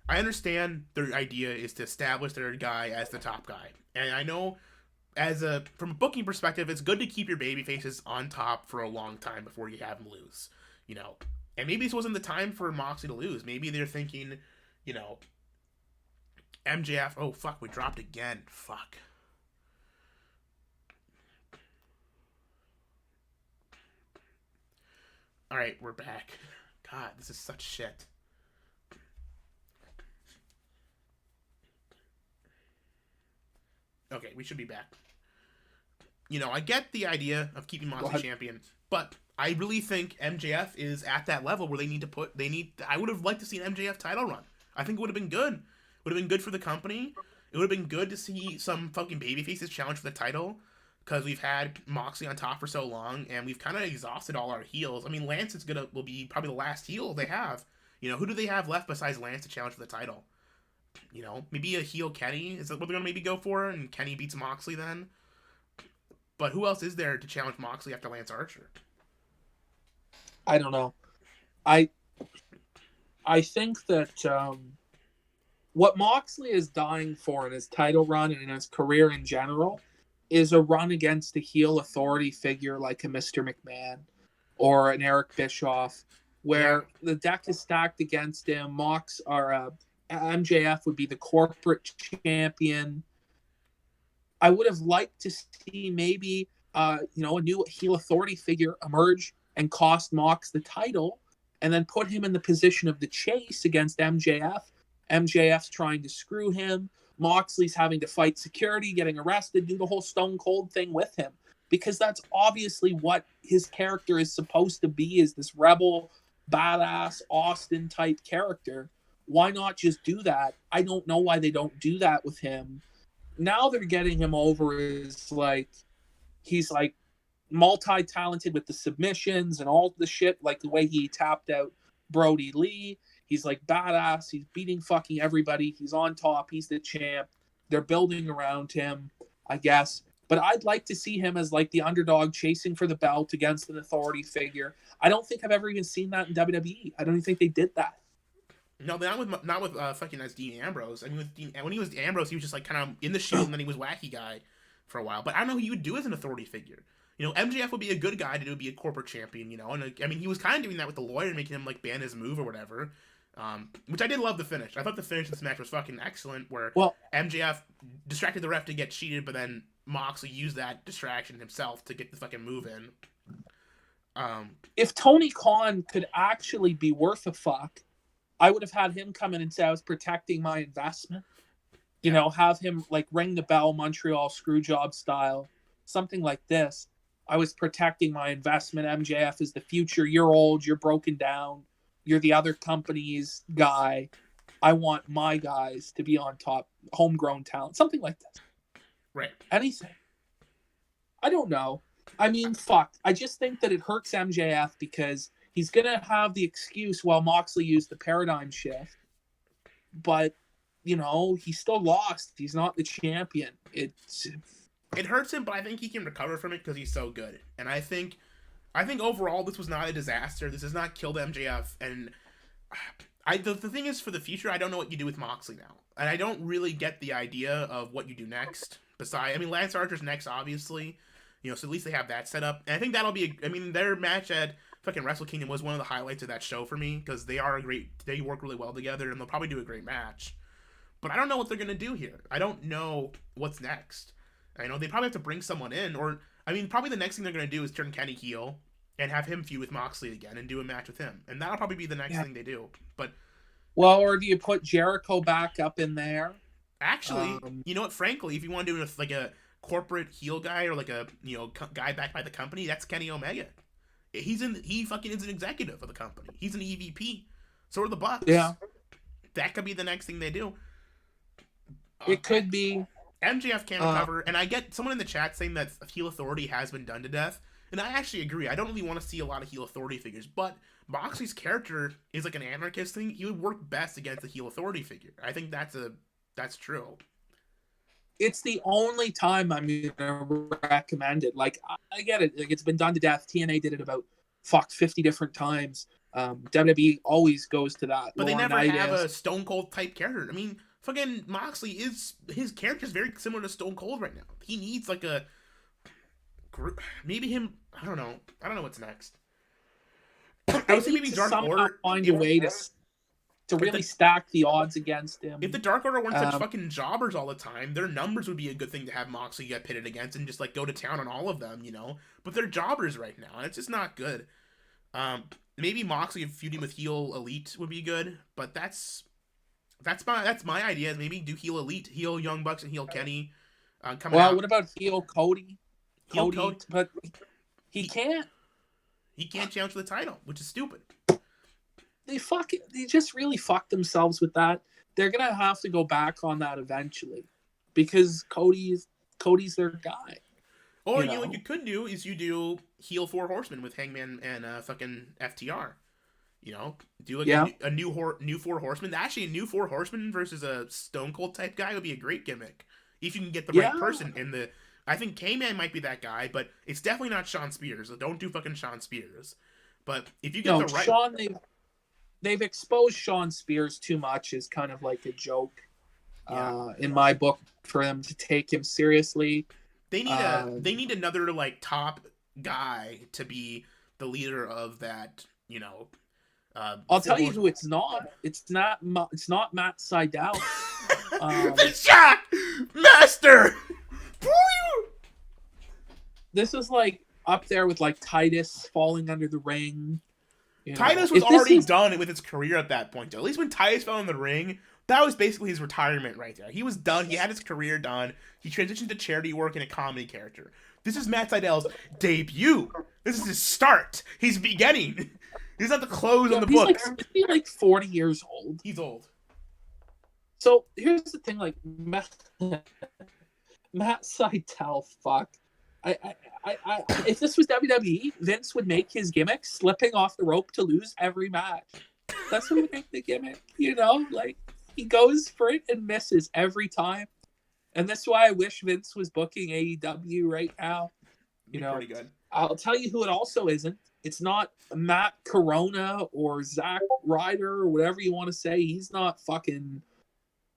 I understand their idea is to establish their guy as the top guy. And I know from a booking perspective, it's good to keep your baby faces on top for a long time before you have them lose. You know. And maybe this wasn't the time for Moxley to lose. Maybe they're thinking, you know, MJF. Oh fuck, we dropped again. Fuck. Alright, we're back. God, this is such shit. Okay, we should be back. You know, I get the idea of keeping Moxley champion, but I really think MJF is at that level where I would have liked to see an MJF title run. I think it would have been good. Would have been good for the company. It would have been good to see some fucking babyfaces challenge for the title, because we've had Moxley on top for so long, and we've kind of exhausted all our heels. I mean, Lance will be probably the last heel they have. You know, who do they have left besides Lance to challenge for the title? You know, maybe a heel Kenny? Is that what they're going to maybe go for? And Kenny beats Moxley then? But who else is there to challenge Moxley after Lance Archer? I don't know. I think that what Moxley is dying for in his title run and in his career in general is a run against a heel authority figure like a Mr. McMahon or an Eric Bischoff, where the deck is stacked against him. MJF would be the corporate champion. I would have liked to see maybe a new heel authority figure emerge and cost Mox the title, and then put him in the position of the chase against MJF. MJF's trying to screw him. Moxley's having to fight security, getting arrested, do the whole Stone Cold thing with him. Because that's obviously what his character is supposed to be, is this rebel, badass, Austin-type character. Why not just do that? I don't know why they don't do that with him. Now they're getting him over as he's multi-talented with the submissions and all the shit, like the way he tapped out Brody Lee. He's badass. He's beating fucking everybody. He's on top. He's the champ. They're building around him, I guess. But I'd like to see him as the underdog chasing for the belt against an authority figure. I don't think I've ever even seen that in WWE. I don't even think they did that. No, not with fucking as Dean Ambrose. I mean, when he was Ambrose, he was just kind of in the Shield, and then he was wacky guy for a while. But I don't know who you would do as an authority figure. You know, MJF would be a good guy to be a corporate champion, you know. And I mean, he was kind of doing that with the lawyer, making him ban his move or whatever. Which I did love the finish. I thought the finish of this match was fucking excellent, where MJF distracted the ref to get cheated, but then Moxley used that distraction himself to get the fucking move in. If Tony Khan could actually be worth a fuck, I would have had him come in and say I was protecting my investment. You know, have him ring the bell, Montreal Screwjob style, something like this. I was protecting my investment. MJF is the future. You're old. You're broken down. You're the other company's guy. I want my guys to be on top. Homegrown talent. Something like this. Right. Anything. I don't know. I mean, fuck. I just think that it hurts MJF because he's going to have the excuse while Moxley used the paradigm shift. But, you know, he's still lost. He's not the champion. It hurts him, but I think he can recover from it because he's so good. And I think overall this was not a disaster. This has not killed MJF. And the thing is, for the future, I don't know what you do with Moxley now. And I don't really get the idea of what you do next. Lance Archer's next, obviously. You know, so at least they have that set up. And I think that'll be their match at fucking Wrestle Kingdom was one of the highlights of that show for me, because they work really well together, and they'll probably do a great match. But I don't know what they're going to do here. I don't know what's next. I know they probably have to bring someone in, probably the next thing they're going to do is turn Kenny heel and have him feud with Moxley again and do a match with him. And that'll probably be the next thing they do. But or do you put Jericho back up in there? Actually, you know what? Frankly, if you want to do a corporate heel guy or a guy backed by the company, that's Kenny Omega. He fucking is an executive of the company. He's an EVP. So are the Bucks. Yeah. That could be the next thing they do. It could be. MJF can't recover, and I get someone in the chat saying that heel authority has been done to death, and I actually agree. I don't really want to see a lot of heel authority figures, but Moxley's character is an anarchist thing. He would work best against a heel authority figure. I think that's true. It's the only time I'm going to recommend it. I get it. It's been done to death. TNA did it about 50 different times. WWE always goes to that. But they never have Laurinaitis. a Stone Cold type character. I mean, fucking Moxley his character is very similar to Stone Cold right now. He needs like a maybe him. I don't know. I don't know what's next. I would say maybe Dark Order find a way to really stack the odds against him. If the Dark Order weren't such fucking jobbers all the time, their numbers would be a good thing to have Moxley get pitted against and just like go to town on all of them, you know. But they're jobbers right now, and it's just not good. Maybe Moxley feuding with heel Elite would be good, but that's my idea. Maybe do heel Elite, heel Young Bucks, and heel Kenny. What about heel Cody? Cody, but he can't. He can't challenge for the title, which is stupid. They just really fucked themselves with that. They're gonna have to go back on that eventually, because Cody's their guy. Or you know what you could do is you do heel 4 Horsemen with Hangman and fucking FTR. You know, do like a new 4 Horsemen. Actually, a new 4 Horsemen versus a Stone Cold type guy would be a great gimmick if you can get the right person in the. I think K-Man might be that guy, but it's definitely not Sean Spears. So don't do fucking Sean Spears. But if you get the right Sean, they've exposed Sean Spears too much as kind of like a joke. In my book, for them to take him seriously. They need another like top guy to be the leader of that, you know. I'll tell you who it's not. It's not Matt Sydal. The Shock Master. This is like up there with like Titus falling under the ring. Titus was already done with his career at that point. At least when Titus fell in the ring, that was basically his retirement right there. He was done. He had his career done. He transitioned to charity work and a comedy character. This is Matt Sydal's debut. This is his start. He's beginning. He's at the close on the books. He's like 40 years old. He's old. So here's the thing, like Matt Sydal, fuck. If this was WWE, Vince would make his gimmick slipping off the rope to lose every match. That's what would make the gimmick, you know? Like, he goes for it and misses every time. And that's why I wish Vince was booking AEW right now. You know, pretty good. I'll tell you who it also isn't. It's not Matt Corona or Zack Ryder or whatever you want to say. He's not fucking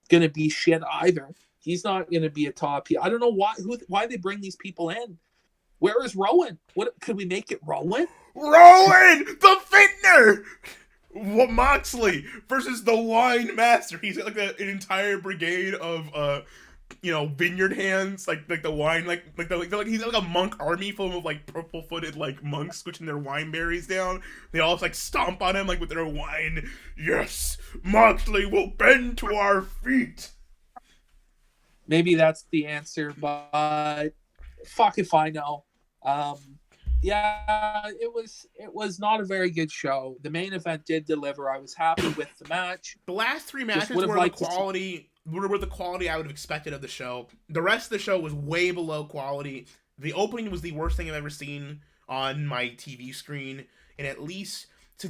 gonna be shit either. He's not gonna be a top. I don't know why they bring these people in. Where is Rowan? What could we make it Rowan? Rowan the Fitner. Moxley versus the Wine Master. He's got like an entire brigade of vineyard hands, like the wine, like he's like a monk army full of like purple-footed like monks switching their wine berries down. They all like stomp on him like with their wine. Yes, Moxley will bend to our feet. Maybe that's the answer, but fuck if I know. Yeah, it was not a very good show. The main event did deliver. I was happy with the match. The last 3 matches were the quality I would have expected of the show. The rest of the show was way below quality. The opening was the worst thing I've ever seen on my TV screen, and I think it's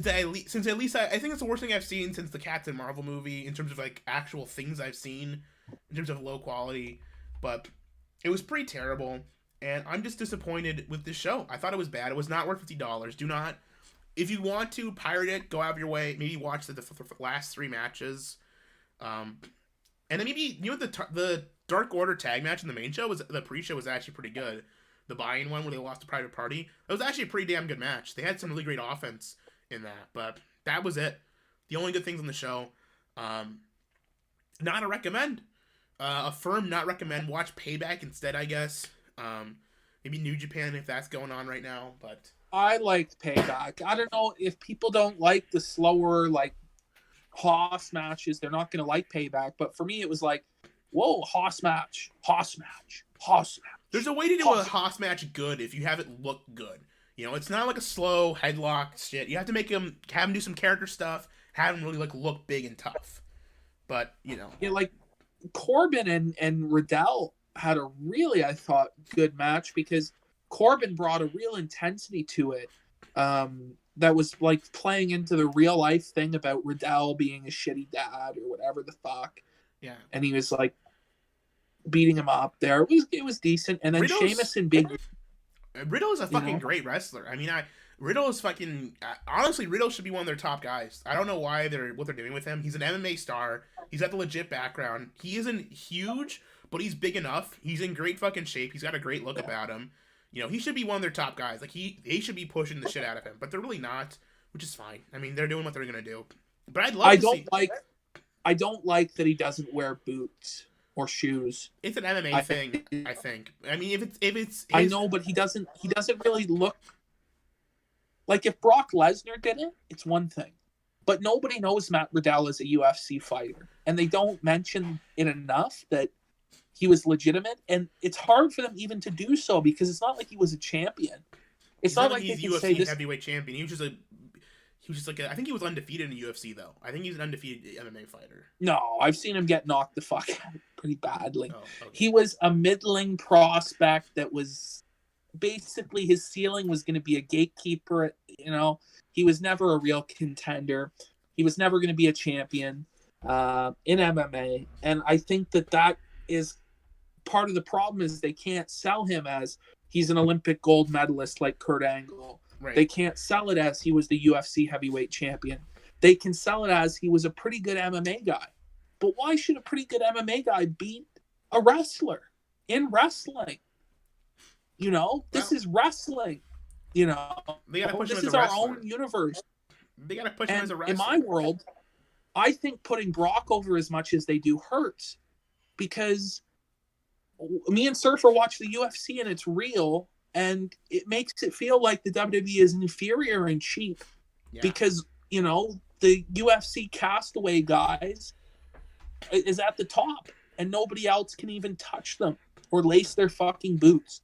the worst thing I've seen since the Captain Marvel movie in terms of like actual things I've seen in terms of low quality. But it was pretty terrible. And I'm just disappointed with this show. I thought it was bad. It was not worth $50. Do not. If you want to pirate it, go out of your way. Maybe watch the last 3 matches. And then maybe, the Dark Order tag match in the main show, the pre-show was actually pretty good. The buy-in one where they lost to Private Party. It was actually a pretty damn good match. They had some really great offense in that. But that was it. The only good things on the show. Not a recommend. A firm not recommend. Watch Payback instead, I guess. Maybe New Japan if that's going on right now, but I liked Payback. I don't know if people don't like the slower like Hoss matches, they're not gonna like Payback. But for me, it was like, whoa, Hoss match. There's a way to do a Hoss match good if you have it look good. You know, it's not like a slow headlock shit. You have to have him do some character stuff, have him really like look big and tough. But yeah, like Corbin and Riddell had a really, I thought, good match because Corbin brought a real intensity to it that was like playing into the real life thing about Riddell being a shitty dad or whatever the fuck. Yeah. And he was like beating him up there. It was decent. And then Sheamus and Big Riddle is a fucking great wrestler. I mean, Riddle is fucking. Honestly, Riddle should be one of their top guys. I don't know what they're doing with him. He's an MMA star. He's got the legit background. He isn't huge, but he's big enough. He's in great fucking shape. He's got a great look about him. He should be one of their top guys. Like they should be pushing the shit out of him, but they're really not, which is fine. I mean, they're doing what they're gonna do. But I'd love. I don't like that he doesn't wear boots or shoes. It's an MMA thing, I think. I mean, if it's I know, but he doesn't really look like if Brock Lesnar did it, it's one thing. But nobody knows Matt Riddell is a UFC fighter. And they don't mention it enough that he was legitimate. And it's hard for them even to do so because it's not like he was a champion. It's not like he's UFC heavyweight champion. He was just like I think he was undefeated in the UFC though. I think he's an undefeated MMA fighter. No, I've seen him get knocked the fuck out pretty badly. Oh, okay. He was a middling prospect that was basically his ceiling was going to be a gatekeeper. He was never a real contender. He was never going to be a champion in MMA. And I think that is part of the problem is they can't sell him as he's an Olympic gold medalist like Kurt Angle. Right. They can't sell it as he was the UFC heavyweight champion. They can sell it as he was a pretty good MMA guy. But why should a pretty good MMA guy beat a wrestler in wrestling? This is wrestling. They gotta push him this as is a our wrestler. own universe. They gotta push him And as a wrestler. in my world, I think putting Brock over as much as they do hurts because me and Surfer watch the UFC and it's real, and it makes it feel like the WWE is inferior and cheap because the UFC castaway guys is at the top and nobody else can even touch them or lace their fucking boots.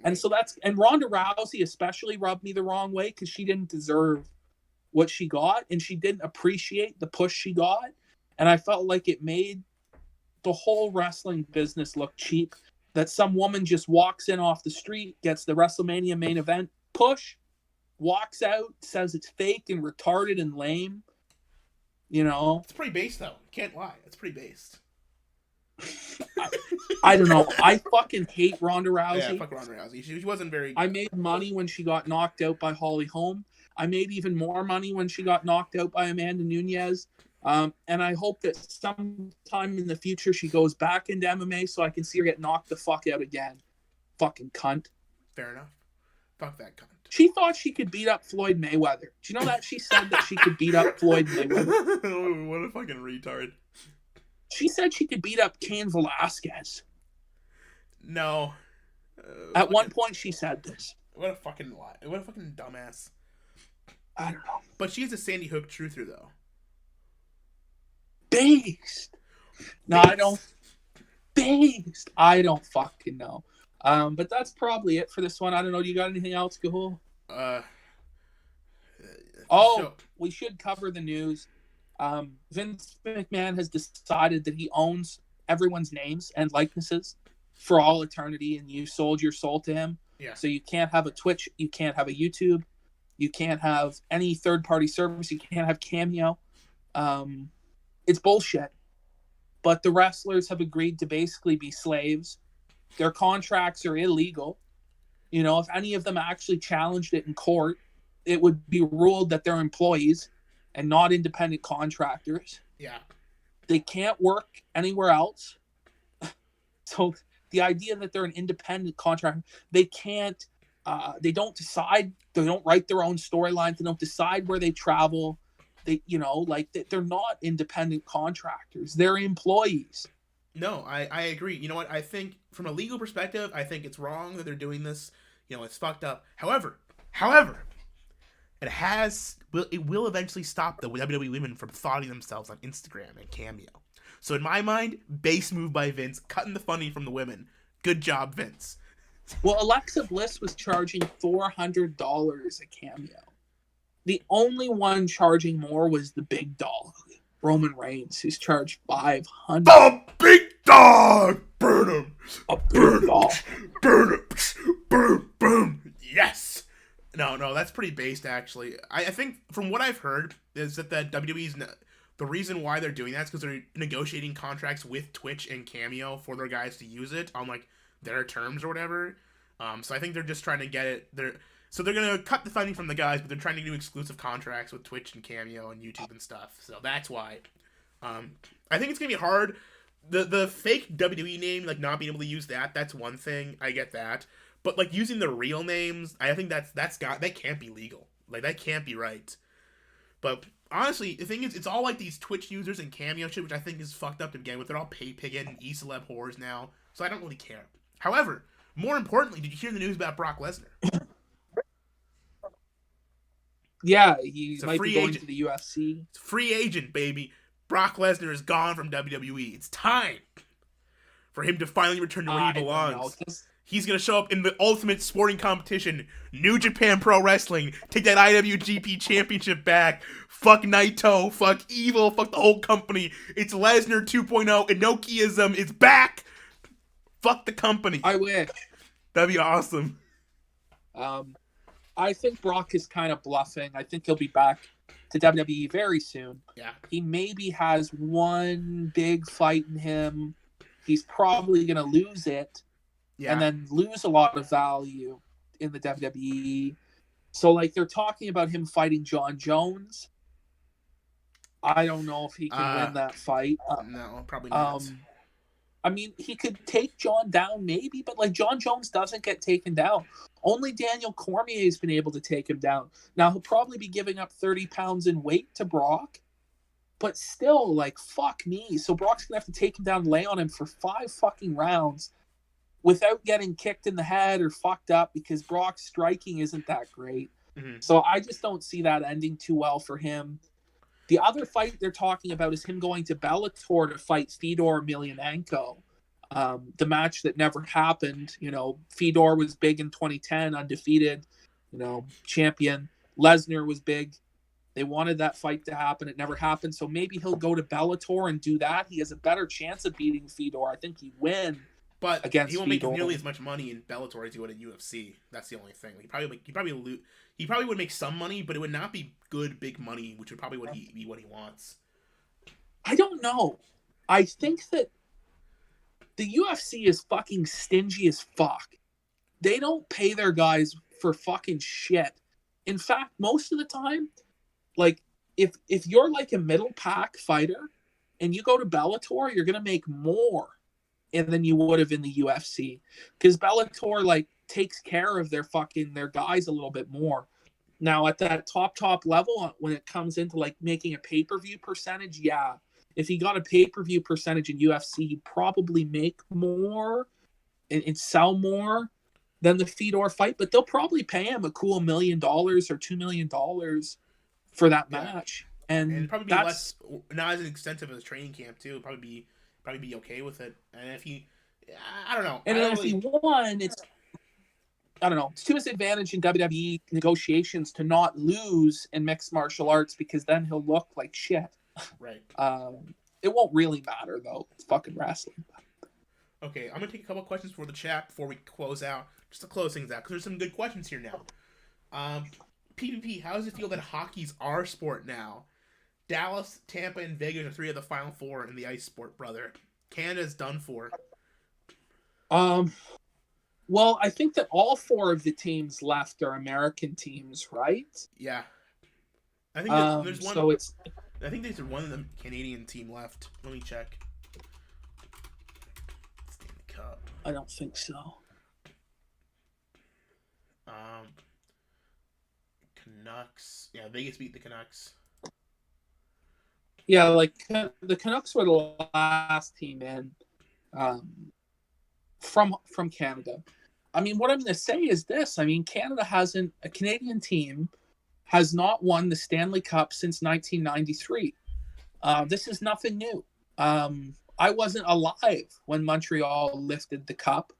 And so and Ronda Rousey especially rubbed me the wrong way because she didn't deserve what she got and she didn't appreciate the push she got. And I felt like it made the whole wrestling business look cheap, that some woman just walks in off the street, gets the WrestleMania main event push, walks out, says it's fake and retarded and lame. It's pretty based though. Can't lie. It's pretty based. I don't know. I fucking hate Ronda Rousey. Yeah, fuck Ronda Rousey. She wasn't very. I made money when she got knocked out by Holly Holm. I made even more money when she got knocked out by Amanda Nunes. And I hope that sometime in the future she goes back into MMA so I can see her get knocked the fuck out again. Fucking cunt. Fair enough. Fuck that cunt. She thought she could beat up Floyd Mayweather. Do you know that she said that she could beat up Floyd Mayweather? What a fucking retard. She said she could beat up Cain Velasquez. No. At one point she said this. What a fucking lie. What a fucking dumbass. I don't know. But she's a Sandy Hook truther though. Based. No, I don't. Based. I don't fucking know. But that's probably it for this one. I don't know. Do you got anything else, Gahul? We should cover the news. Vince McMahon has decided that he owns everyone's names and likenesses for all eternity, and you sold your soul to him. Yeah. So you can't have a Twitch, you can't have a YouTube, you can't have any third-party service, you can't have Cameo. It's bullshit. But the wrestlers have agreed to basically be slaves. Their contracts are illegal. If any of them actually challenged it in court, it would be ruled that they're employees and not independent contractors. Yeah. They can't work anywhere else. So the idea that they're an independent contractor, they can't, they don't decide, they don't write their own storylines, they don't decide where they travel. They're not independent contractors. They're employees. No, I agree. You know what? I think from a legal perspective, I think it's wrong that they're doing this. It's fucked up. However, it will eventually stop the WWE women from thotting themselves on Instagram and Cameo. So in my mind, base move by Vince, cutting the funding from the women. Good job, Vince. Well, Alexa Bliss was charging $400 a Cameo. The only one charging more was the big dog, Roman Reigns, who's charged $500. The big dog! Burn him! A big dog. Burn him! Boom! Boom! Yes! No, that's pretty based, actually. I think, from what I've heard, is that the WWE's... The reason why they're doing that is because they're negotiating contracts with Twitch and Cameo for their guys to use it on, their terms or whatever. So I think they're just trying to get it... So they're gonna cut the funding from the guys, but they're trying to do exclusive contracts with Twitch and Cameo and YouTube and stuff. So that's why. I think it's gonna be hard. The fake WWE name, like not being able to use that's one thing. I get that, but like using the real names, I think that can't be legal. Like that can't be right. But honestly, the thing is, it's all like these Twitch users and Cameo shit, which I think is fucked up to begin with. They're all pay pigging and e-celeb whores now, so I don't really care. However, more importantly, did you hear the news about Brock Lesnar? Yeah, he might be going to the UFC. It's a free agent, baby. Brock Lesnar is gone from WWE. It's time for him to finally return to where he belongs. He's going to show up in the ultimate sporting competition, New Japan Pro Wrestling, take that IWGP Championship back. Fuck Naito, fuck Evil, fuck the whole company. It's Lesnar 2.0, Inokiism is back. Fuck the company. I wish. That'd be awesome. I think Brock is kind of bluffing. I think he'll be back to WWE very soon. Yeah. He maybe has one big fight in him. He's probably going to lose it. Yeah. And then lose a lot of value in the WWE. So, like, they're talking about him fighting John Jones. I don't know if he can win that fight. No, probably not. I mean, he could take John down maybe, but, like, John Jones doesn't get taken down. Only Daniel Cormier has been able to take him down. Now, he'll probably be giving up 30 pounds in weight to Brock. But still, like, fuck me. So Brock's going to have to take him down and lay on him for 5 fucking rounds without getting kicked in the head or fucked up because Brock's striking isn't that great. Mm-hmm. So I just don't see that ending too well for him. The other fight they're talking about is him going to Bellator to fight Fedor Emelianenko. The match that never happened. You know, Fedor was big in 2010, undefeated, you know, champion. Lesnar was big. They wanted that fight to happen. It never happened. So maybe he'll go to Bellator and do that. He has a better chance of beating Fedor. I think he'd win. But he won't make nearly as much money in Bellator as he would in UFC. That's the only thing. He probably would make some money, but it would not be good big money, which would probably be what he wants. I don't know. I think that the UFC is fucking stingy as fuck. They don't pay their guys for fucking shit. In fact, most of the time, like if you're like a middle pack fighter and you go to Bellator, you're gonna make more than you would have in the UFC, because Bellator like takes care of their guys a little bit more. Now at that top level, when it comes into like making a pay-per-view percentage, yeah, if he got a pay-per-view percentage in UFC, he'd probably make more and sell more than the Fedor fight, but they'll probably pay him a cool $1 million or $2 million for that match. And probably be less, not as extensive as training camp too. Probably be okay with it. And if he, I don't know. And if he won, it's to his advantage in WWE negotiations to not lose in mixed martial arts, because then he'll look like shit. Right. It won't really matter though. It's fucking wrestling. Okay, I'm gonna take a couple questions for the chat before we close out, just to close things out, because there's some good questions here now. PPP, how does it feel that hockey's our sport now? Dallas, Tampa, and Vegas are 3 of the final 4 in the ice sport, brother. Canada's done for. Well, I think that all 4 of the teams left are American teams, right? Yeah. I think there's one. So I think there's one of the Canadian team left. Let me check. Stanley Cup. I don't think so. Canucks. Yeah, Vegas beat the Canucks. Yeah, like the Canucks were the last team in from Canada. I mean, what I'm going to say is this. I mean, a Canadian team has not won the Stanley Cup since 1993. This is nothing new. I wasn't alive when Montreal lifted the cup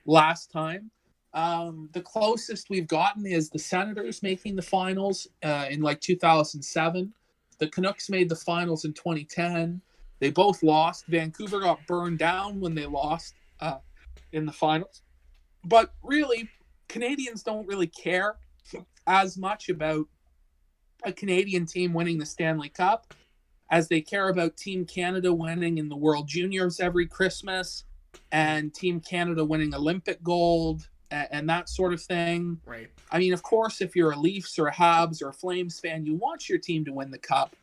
last time. The closest we've gotten is the Senators making the finals in like 2007. The Canucks made the finals in 2010. They both lost. Vancouver got burned down when they lost in the finals. But really, Canadians don't really care as much about a Canadian team winning the Stanley Cup as they care about Team Canada winning in the World Juniors every Christmas and Team Canada winning Olympic gold and that sort of thing. Right. I mean, of course, if you're a Leafs or a Habs or a Flames fan, you want your team to win the cup.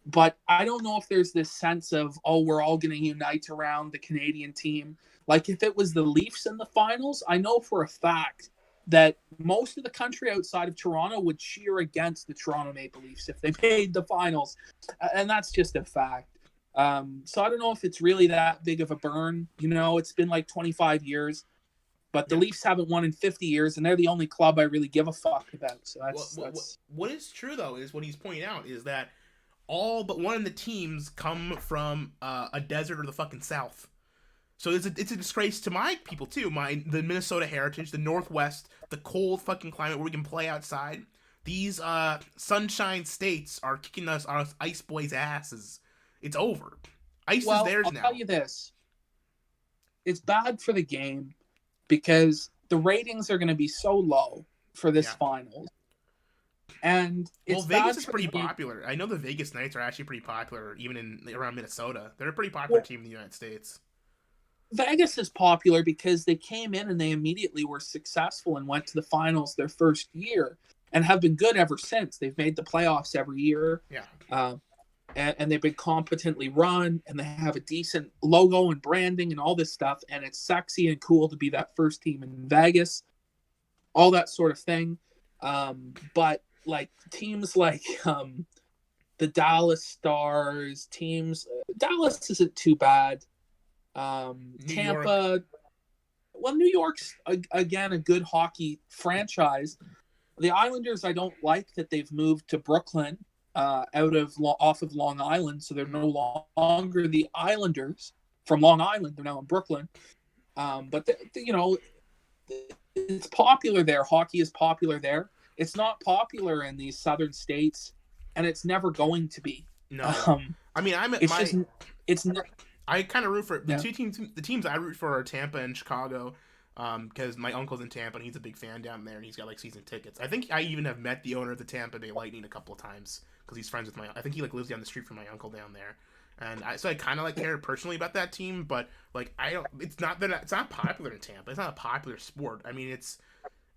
But I don't know if there's this sense of, oh, we're all going to unite around the Canadian team. Like if it was the Leafs in the finals, I know for a fact that most of the country outside of Toronto would cheer against the Toronto Maple Leafs if they made the finals. And that's just a fact. So I don't know if it's really that big of a burn. You know, it's been like 25 years, but the Leafs haven't won in 50 years, and they're the only club I really give a fuck about. So that's... What is true, though, is what he's pointing out is that all but one of the teams come from a desert or the fucking South. So it's a disgrace to my people too. The Minnesota heritage, the Northwest, the cold fucking climate where we can play outside. These sunshine states are kicking us ice boys' asses. It's over. Ice is theirs now. I'll tell you this: it's bad for the game because the ratings are going to be so low for this finals. And it's Vegas is pretty popular. I know the Vegas Knights are actually pretty popular, even around Minnesota. They're a pretty popular team in the United States. Vegas is popular because they came in and they immediately were successful and went to the finals their first year and have been good ever since. They've made the playoffs every year. Yeah. And they've been competently run, and they have a decent logo and branding and all this stuff. And it's sexy and cool to be that first team in Vegas, all that sort of thing. But like teams like the Dallas Stars, Dallas isn't too bad. Tampa, New York's again a good hockey franchise. The Islanders, I don't like that they've moved to Brooklyn, off of Long Island, so they're no longer the Islanders from Long Island. They're now in Brooklyn. But it's popular there. Hockey is popular there. It's not popular in these southern states, and it's never going to be. No, I mean, it's not. I kind of root for the two teams. The teams I root for are Tampa and Chicago, because my uncle's in Tampa and he's a big fan down there, and he's got like season tickets. I think I even have met the owner of the Tampa Bay Lightning a couple of times because he's friends with I think he like lives down the street from my uncle down there, and so I kind of like care personally about that team, but like it's not popular in Tampa. It's not a popular sport. I mean, it's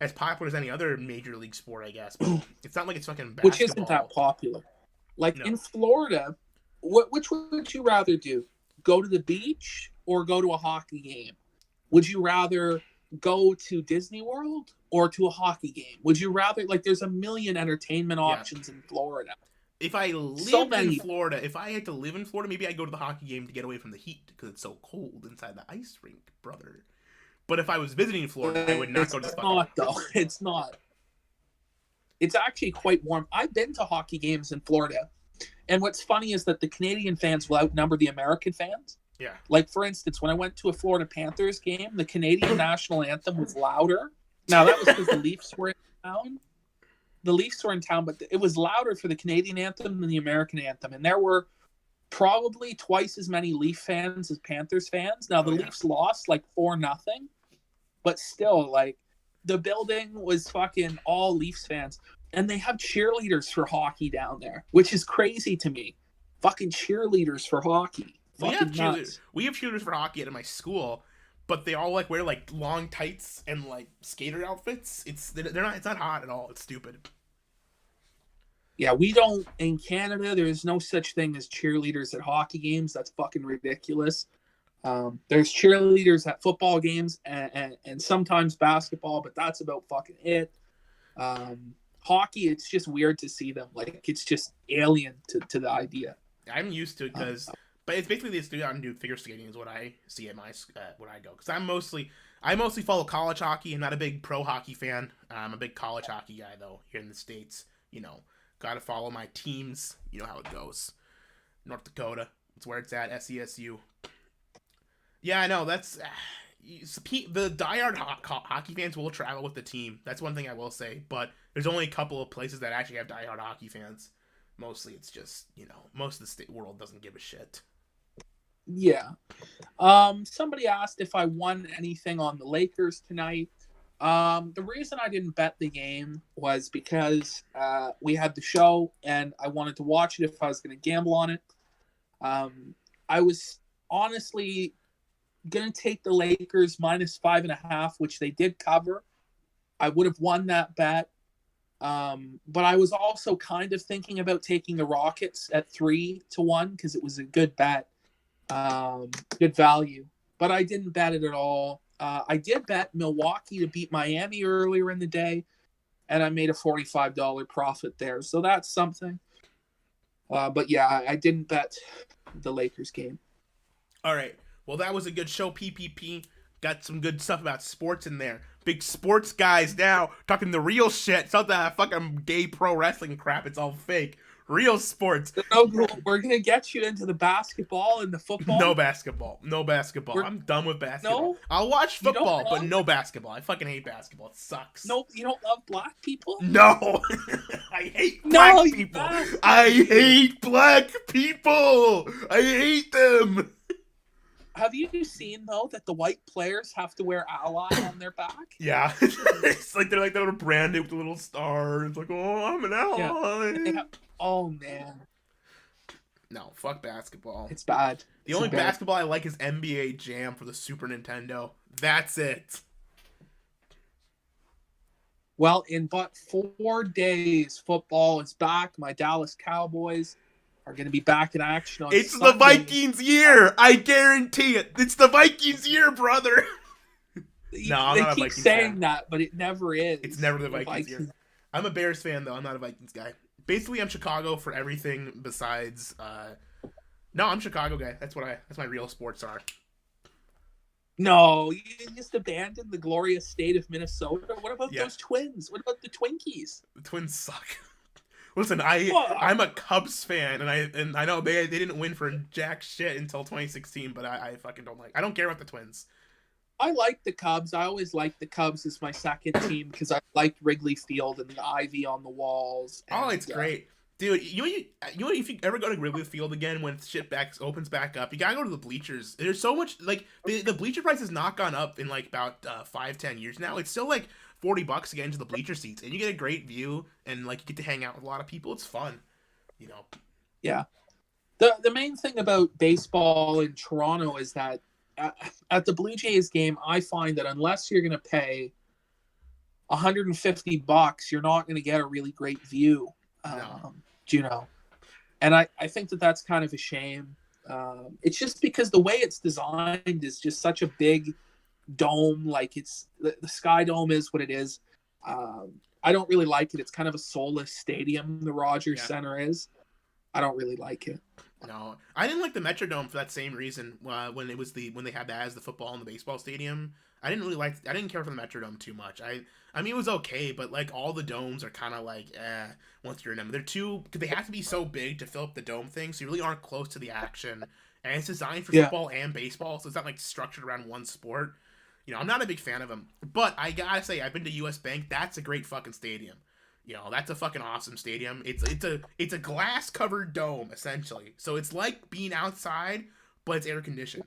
as popular as any other major league sport, I guess, but it's not like it's fucking basketball. Which isn't that popular. Like in Florida, which would you rather do? Go to the beach or go to a hockey game? Would you rather go to Disney World or to a hockey game? Would you rather, like, there's a million entertainment options in Florida. If I lived in Florida, if I had to live in Florida, maybe I'd go to the hockey game to get away from the heat because it's so cold inside the ice rink, brother. But if I was visiting Florida, I would not go to the fucking... It's not. It's actually quite warm. I've been to hockey games in Florida. And what's funny is that the Canadian fans will outnumber the American fans. Yeah. Like, for instance, when I went to a Florida Panthers game, the Canadian national anthem was louder. Now, that was because the Leafs were in town. The Leafs were in town, but it was louder for the Canadian anthem than the American anthem. And there were probably twice as many Leaf fans as Panthers fans. Now, the Leafs lost like 4-0. But still, like, the building was fucking all Leafs fans. And they have cheerleaders for hockey down there, which is crazy to me. Fucking cheerleaders for hockey. We have cheerleaders for hockey at my school, but they all like wear like long tights and like skater outfits. It's not hot at all. It's stupid. Yeah, we don't in Canada. There's no such thing as cheerleaders at hockey games. That's fucking ridiculous. There's cheerleaders at football games and sometimes basketball, but that's about fucking it. Hockey, it's just weird to see them. Like, it's just alien to the idea. I'm used to it because, but it's basically they just go out and do figure skating is what I see at my when I go. Because I mostly follow college hockey. I'm not a big pro hockey fan. I'm a big college hockey guy though here in the States. You know, got to follow my teams. You know how it goes. North Dakota, that's where it's at. SESU. Yeah, I know. That's the diehard hockey fans will travel with the team. That's one thing I will say. But there's only a couple of places that actually have diehard hockey fans. Mostly, it's just most of the world doesn't give a shit. Yeah. Somebody asked if I won anything on the Lakers tonight. The reason I didn't bet the game was because we had the show and I wanted to watch it if I was going to gamble on it. I was honestly going to take the Lakers -5.5, which they did cover. I would have won that bet. But I was also kind of thinking about taking the Rockets at 3-1 because it was a good bet, good value. But I didn't bet it at all. I did bet Milwaukee to beat Miami earlier in the day, and I made a $45 profit there. So that's something. But yeah, I didn't bet the Lakers game. All right. Well, that was a good show, PPP. Got some good stuff about sports in there. Big sports guys now talking the real shit. It's not that fucking gay pro wrestling crap. It's all fake. Real sports. No, we're gonna get you into the basketball and the football. No basketball. No basketball. I'm done with basketball. No? I'll watch football, but love no basketball. I fucking hate basketball. It sucks. No, you don't love black people? No. I hate black people. Don't. I hate black people. I hate them. Have you seen though that the white players have to wear ally on their back? Yeah, it's like they're branded with a little star. It's like, oh, I'm an ally. Yeah. Oh man, no, fuck basketball. It's bad. The only basketball I like is NBA Jam for the Super Nintendo. That's it. Well, in but 4 days, football is back. My Dallas Cowboys are going to be back in action on It's Sunday. the Vikings year. I guarantee it. It's the Vikings year, brother. No, I'm they not a keep Vikings saying fan. that, but it never is. It's never the Vikings year. I'm a Bears fan, though. I'm not a Vikings guy. Basically, I'm Chicago for everything besides. No, I'm Chicago guy. That's my real sports are. No, you just abandoned the glorious state of Minnesota. What about those Twins? What about the Twinkies? The Twins suck. Listen, I'm a Cubs fan, and I know they didn't win for jack shit until 2016, but I fucking don't like. I don't care about the Twins. I like the Cubs. I always liked the Cubs as my second team because I liked Wrigley Field and the ivy on the walls. Oh, it's great, dude. You know if you ever go to Wrigley Field again when shit opens back up, you gotta go to the bleachers. There's so much like the bleacher price has not gone up in like about 5-10 years now. It's still like $40 to get into the bleacher seats, and you get a great view, and like you get to hang out with a lot of people. It's fun, you know. Yeah. The main thing about baseball in Toronto is that at the Blue Jays game, I find that unless you're going to pay $150, you're not going to get a really great view. No. You know, and I think that that's kind of a shame. It's just because the way it's designed is just such a big dome. Like it's the Sky Dome is what it is. I don't really like it. It's kind of a soulless stadium. The Rogers Center is. I don't really like it. No, I didn't like the Metrodome for that same reason. When they had that as the football and the baseball stadium, I didn't care for the Metrodome too much. I mean it was okay, but like all the domes are kind of like once you're in them, they have to be so big to fill up the dome thing, so you really aren't close to the action. And it's designed for football and baseball, so it's not like structured around one sport. You know, I'm not a big fan of them, but I gotta say I've been to US Bank. That's a great fucking stadium. You know, that's a fucking awesome stadium. It's a glass covered dome essentially. So it's like being outside, but it's air conditioned.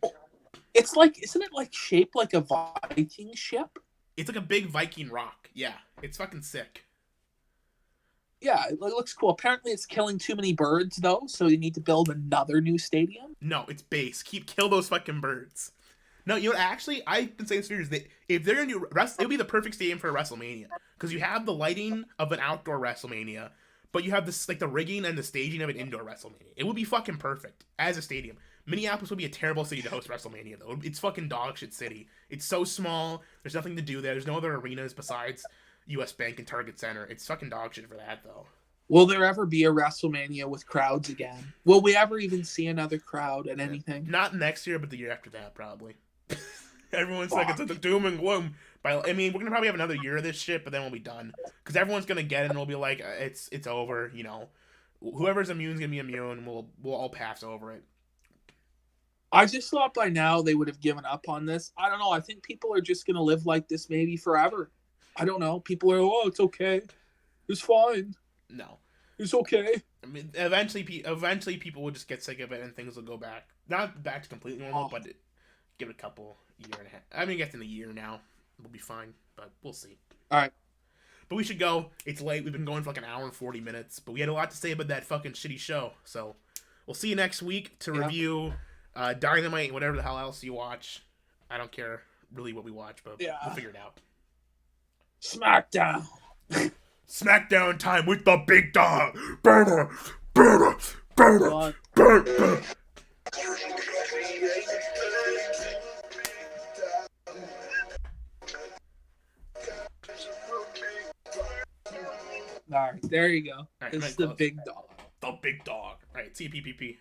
It's like, isn't it like shaped like a Viking ship? It's like a big Viking rock. Yeah, it's fucking sick. Yeah, it looks cool. Apparently, it's killing too many birds though, so you need to build another new stadium. No, it's base. Kill those fucking birds. No, you know, actually, I've been saying this for years that if they're gonna do it would be the perfect stadium for a WrestleMania because you have the lighting of an outdoor WrestleMania, but you have this like the rigging and the staging of an indoor WrestleMania. It would be fucking perfect as a stadium. Minneapolis would be a terrible city to host WrestleMania though. It's fucking dog shit city. It's so small. There's nothing to do there. There's no other arenas besides US Bank and Target Center. It's fucking dog shit for that though. Will there ever be a WrestleMania with crowds again? Will we ever even see another crowd at anything? Not next year, but the year after that probably. Everyone's like, it's a doom and gloom. I mean, we're gonna probably have another year of this shit, but then we'll be done. Because everyone's gonna get it, and we'll be like, it's over. You know, whoever's immune is gonna be immune. We'll all pass over it. I just thought by now they would have given up on this. I don't know. I think people are just gonna live like this maybe forever. I don't know. People are, oh, it's okay. It's fine. No, it's okay. I mean, eventually people will just get sick of it, and things will go back. Not back to completely normal, but give it a year and a half. I mean, I guess in a year now, we'll be fine, but we'll see. All right. But we should go. It's late. We've been going for like an hour and 40 minutes, but we had a lot to say about that fucking shitty show. So we'll see you next week to review Dynamite and whatever the hell else you watch. I don't care really what we watch, but we'll figure it out. SmackDown. SmackDown time with the big dog. Burner, burner, burner, burner. All right, there you go. Right, It's the big dog. The big dog. All right, TPPP.